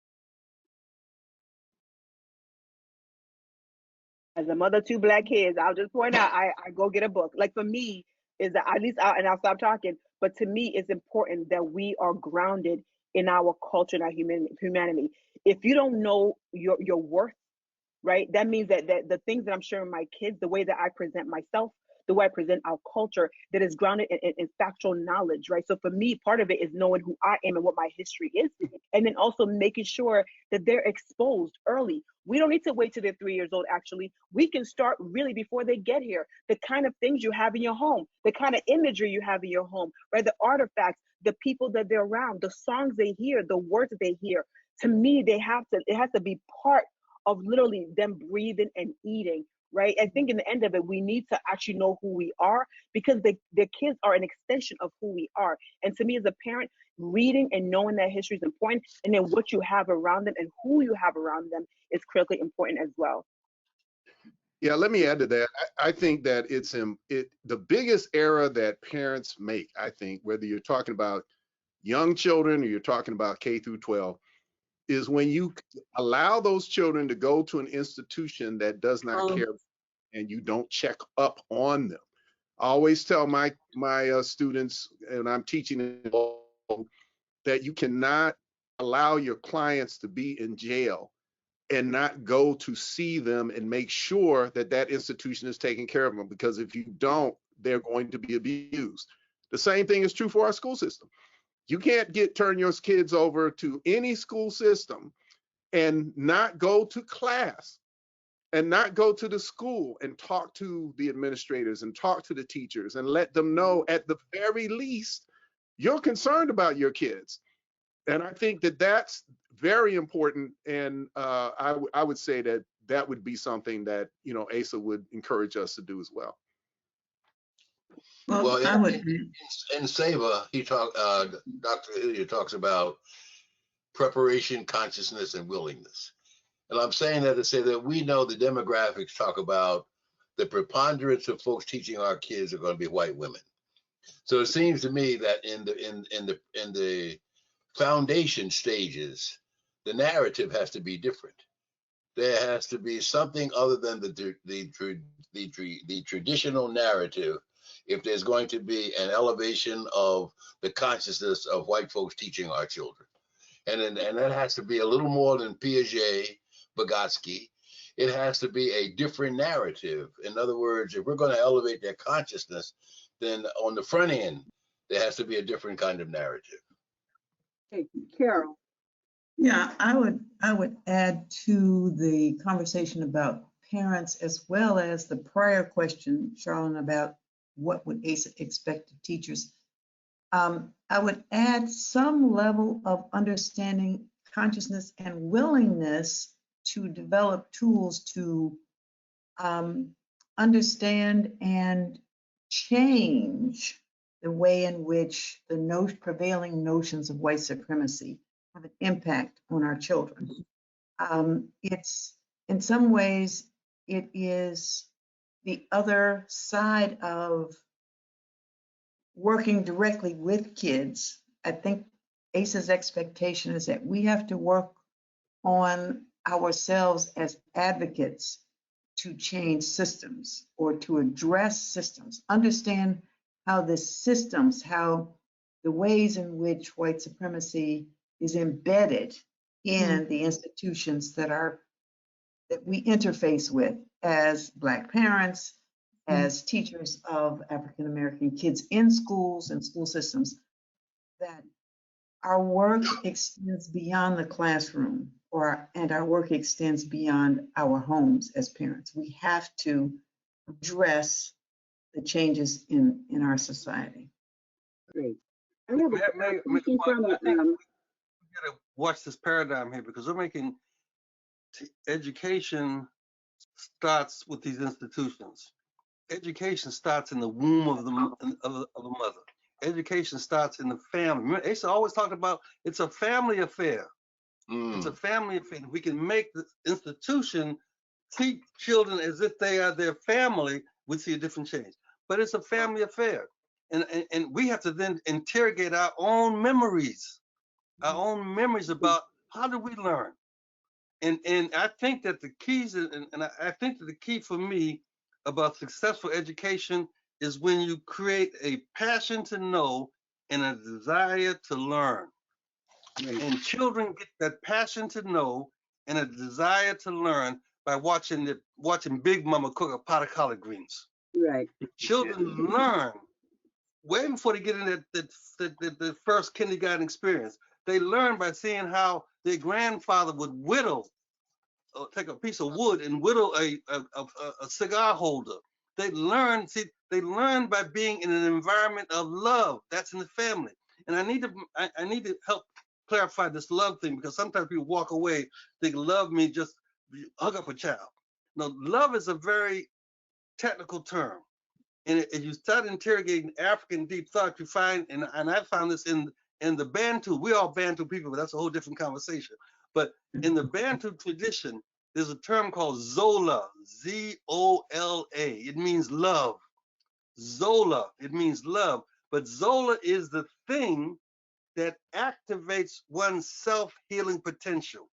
As a mother of 2 Black kids, I'll just point out, I go get a book. Like for me, is that at least, and I'll stop talking, but to me, it's important that we are grounded in our culture and our humanity. If you don't know your worth, right, that means that the things that I'm sharing with my kids, the way that I present myself, the way I present our culture, that is grounded in factual knowledge, right? So for me, part of it is knowing who I am and what my history is, and then also making sure that they're exposed early. We don't need to wait till they're 3 years old, actually. We can start really before they get here. The kind of things you have in your home, the kind of imagery you have in your home, right? The artifacts, the people that they're around, the songs they hear, the words that they hear. To me, it has to be part of literally them breathing and eating, right? I think in the end of it, we need to actually know who we are, because the kids are an extension of who we are. And to me as a parent, reading and knowing that history is important, and then what you have around them and who you have around them is critically important as well. Yeah, let me add to that. I think that the biggest error that parents make, I think, whether you're talking about young children or you're talking about K through 12, is when you allow those children to go to an institution that does not care and you don't check up on them. I always tell my students, and I'm teaching them, that you cannot allow your clients to be in jail and not go to see them and make sure that that institution is taking care of them, because if you don't, they're going to be abused. The same thing is true for our school system. You can't turn your kids over to any school system and not go to class and not go to the school and talk to the administrators and talk to the teachers and let them know at the very least you're concerned about your kids. And I think that that's very important. And I would say that that would be something that, Asa would encourage us to do as well. Well, I would. In SAVA, Dr. Hilliard talks about preparation, consciousness, and willingness. And I'm saying that to say that we know the demographics talk about the preponderance of folks teaching our kids are going to be white women. So it seems to me that in the foundation stages, the narrative has to be different. There has to be something other than the traditional narrative if there's going to be an elevation of the consciousness of white folks teaching our children. And that has to be a little more than Piaget, Vygotsky. It has to be a different narrative. In other words, if we're going to elevate their consciousness, then on the front end, there has to be a different kind of narrative. Hey, Carol. Yeah, I would add to the conversation about parents, as well as the prior question, Charlene, about what would ASA expect of teachers. I would add some level of understanding, consciousness, and willingness to develop tools to understand and change the way in which the prevailing notions of white supremacy have an impact on our children. It's, in some ways, it is the other side of working directly with kids. I think ASA's expectation is that we have to work on ourselves as advocates to change systems or to address systems, understand how the systems, how the ways in which white supremacy is embedded in the institutions that we interface with as Black parents, as teachers of African American kids in schools and school systems, that our work extends beyond the classroom, and our work extends beyond our homes as parents. We have to address the changes in our society. Great. I have a question from we gotta watch this paradigm here, because we're making education starts with these institutions. Education starts in the womb of the mother. Education starts in the family. Remember, Asa always talked about it's a family affair. It's a family affair. We can make the institution treat children as if they are their family, we see a different change. But it's a family affair. And we have to then interrogate our own memories about how do we learn. And I think that the keys, I think that the key for me about successful education is when you create a passion to know and a desire to learn. And children get that passion to know and a desire to learn by watching Big Mama cook a pot of collard greens. Right. Children learn way before they get in the first kindergarten experience. They learn by seeing how their grandfather would take a piece of wood and whittle a cigar holder. They learn by being in an environment of love. That's in the family. And I need to help clarify this love thing, because sometimes people walk away, they love me just hug up a child. No, love is a very technical term. And if you start interrogating African deep thought, you find, and I found this in the Bantu, we're all Bantu people, but that's a whole different conversation. But in the Bantu tradition, there's a term called Zola, Z-O-L-A. It means love. Zola, it means love. But Zola is the thing that activates one's self-healing potential.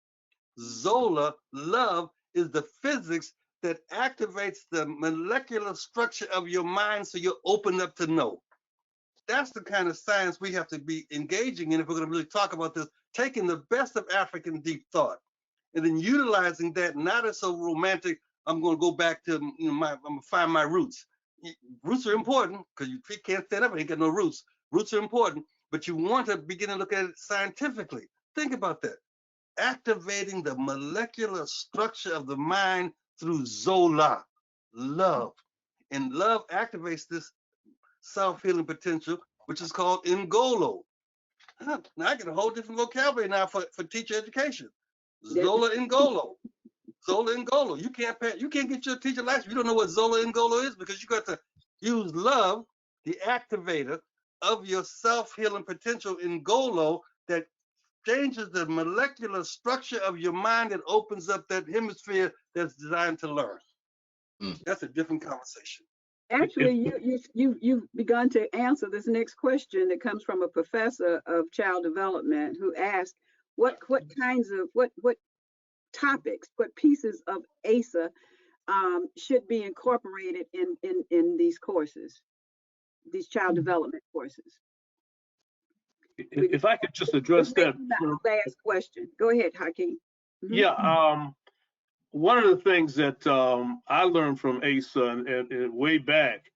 Zola, love, is the physics that activates the molecular structure of your mind so you're open up to know. That's the kind of science we have to be engaging in if we're going to really talk about this, taking the best of African deep thought and then utilizing that, not as so romantic, I'm going to go back to, I'm going to find my roots. Roots are important because you can't stand up and ain't got no roots. Roots are important, but you want to begin to look at it scientifically. Think about that. Activating the molecular structure of the mind through Zola, love. And love activates this self-healing potential, which is called Ngolo. Now I get a whole different vocabulary now for teacher education. Zola Ngolo. Zola Ngolo. You can't get your teacher license. You don't know what Zola Ngolo is because you got to use love, the activator of your self-healing potential Ngolo that changes the molecular structure of your mind and opens up that hemisphere that's designed to learn. That's a different conversation. Actually, you've begun to answer this next question that comes from a professor of child development who asked what kinds of what topics, what pieces of ASA should be incorporated in these courses, these child development courses. If I could just address that. Last question. Go ahead, Hakeem. Yeah. One of the things that I learned from Asa and way back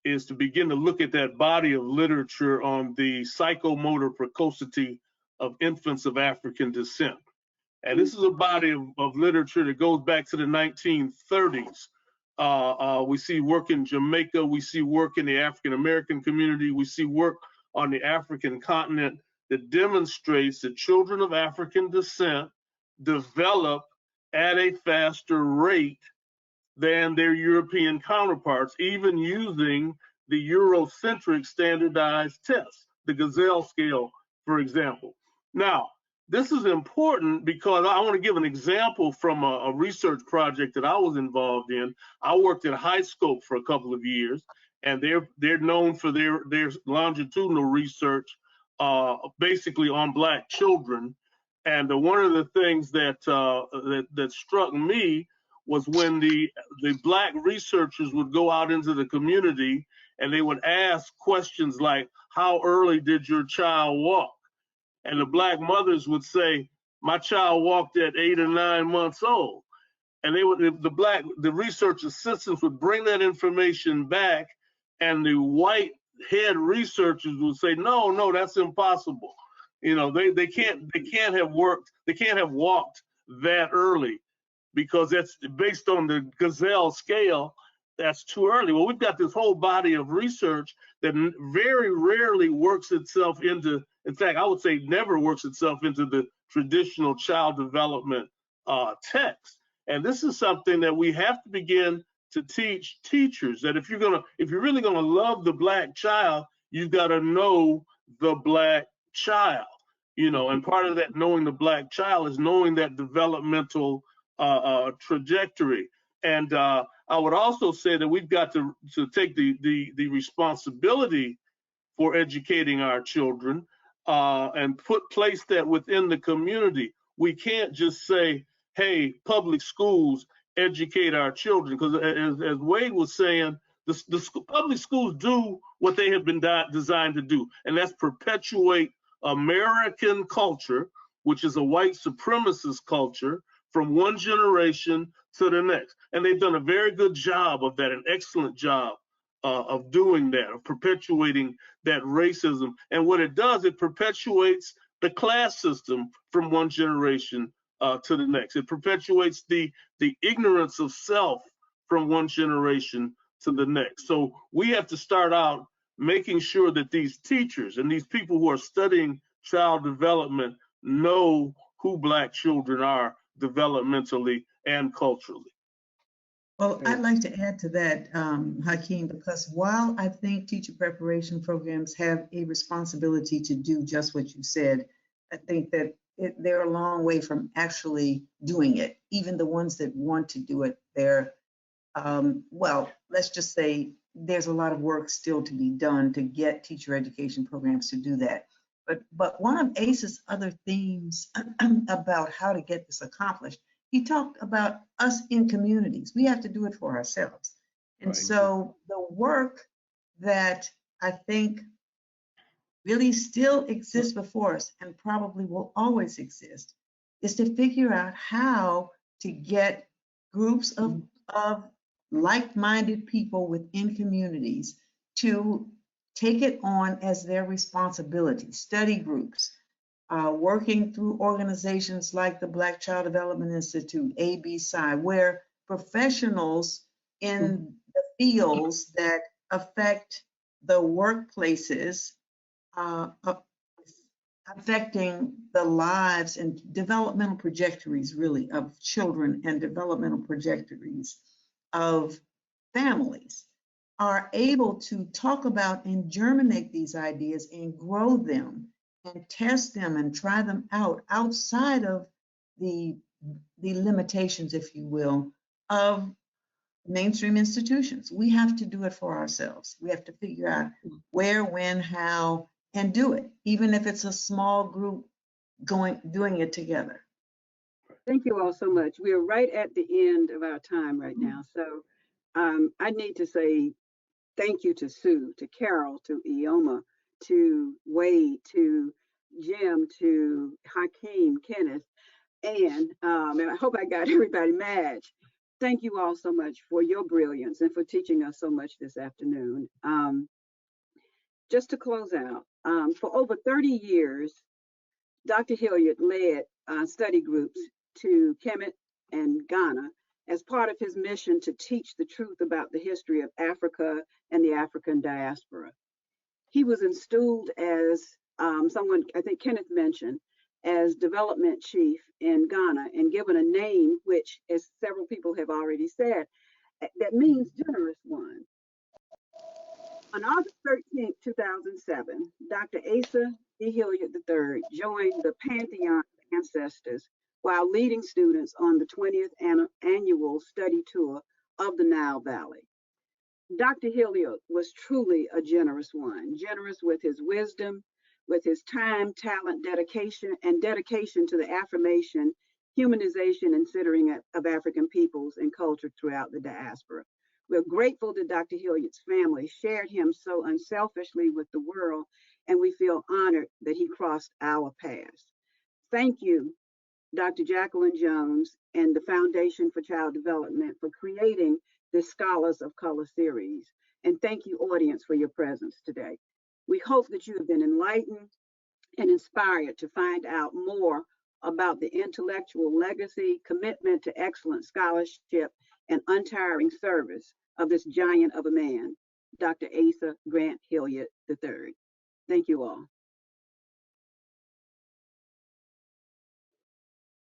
is to begin to look at that body of literature on the psychomotor precocity of infants of African descent. And this is a body of literature that goes back to the 1930s. We see work in Jamaica. We see work in the African American community. We see work on the African continent that demonstrates that children of African descent develop at a faster rate than their European counterparts, even using the Eurocentric standardized test, the Gazelle scale, for example. Now, this is important because I want to give an example from a research project that I was involved in. I worked at High Scope for a couple of years, and they're known for their longitudinal research, basically on Black children. And one of the things that that struck me was when the Black researchers would go out into the community and they would ask questions like, "How early did your child walk?" And the Black mothers would say, "My child walked at 8 or 9 months old." And the research assistants would bring that information back, and the white head researchers would say, no, that's impossible. You know, they can't have walked that early because that's based on the Gazelle scale. That's too early. Well, we've got this whole body of research that very rarely works itself into, in fact, I would say never works itself into the traditional child development text. And this is something that we have to begin to teach teachers, that if you're really gonna love the Black child, you've got to know the Black child, you know. And part of that knowing the Black child is knowing that developmental trajectory. And I would also say that we've got to take the responsibility for educating our children and place that within the community. We can't just say, hey, public schools, educate our children, because as Wade was saying, the public schools do what they have been designed to do, and that's perpetuate American culture, which is a white supremacist culture, from one generation to the next. And they've done a very good job of that, an excellent job of doing that, of perpetuating that racism. And what it does, it perpetuates the class system from one generation to the next. It perpetuates the ignorance of self from one generation to the next. So we have to start out making sure that these teachers and these people who are studying child development know who Black children are developmentally and culturally. Well, I'd like to add to that, Hakeem, because while I think teacher preparation programs have a responsibility to do just what you said, I think that they're a long way from actually doing it. Even the ones that want to do it, they're, well, let's just say there's a lot of work still to be done to get teacher education programs to do that. But one of ACE's other themes about how to get this accomplished, he talked about us in communities. We have to do it for ourselves. And Right. so the work that I think really still exists before us and probably will always exist is to figure out how to get groups of like-minded people within communities to take it on as their responsibility. Study groups, working through organizations like the Black Child Development Institute, ABSI, where professionals in the fields that affect the workplaces, affecting the lives and developmental trajectories, really, of children and developmental trajectories of families, are able to talk about and germinate these ideas and grow them and test them and try them out outside of the limitations, if you will, of mainstream institutions. We have to do it for ourselves. We have to figure out where, when, how, and do it, even if it's a small group doing it together. Thank you all so much. We are right at the end of our time right now. So I need to say thank you to Sue, to Carol, to Ioma, to Wade, to Jim, to Hakeem, Kenneth, and I hope I got everybody, Madge. Thank you all so much for your brilliance and for teaching us so much this afternoon. Just to close out, for over 30 years, Dr. Hilliard led study groups to Kemet and Ghana as part of his mission to teach the truth about the history of Africa and the African diaspora. He was installed as someone, I think Kenneth mentioned, as development chief in Ghana and given a name which, as several people have already said, that means generous one. On August 13, 2007, Dr. Asa Hilliard III joined the Pantheon of Ancestors while leading students on the 20th annual study tour of the Nile Valley. Dr. Hilliard was truly a generous one, generous with his wisdom, with his time, talent, dedication to the affirmation, humanization, and centering of African peoples and culture throughout the diaspora. We're grateful that Dr. Hilliard's family shared him so unselfishly with the world, and we feel honored that he crossed our paths. Thank you, Dr. Jacqueline Jones and the Foundation for Child Development for creating this Scholars of Color series. And thank you, audience, for your presence today. We hope that you have been enlightened and inspired to find out more about the intellectual legacy, commitment to excellent scholarship, and untiring service of this giant of a man, Dr. Asa Grant Hilliard III. Thank you all.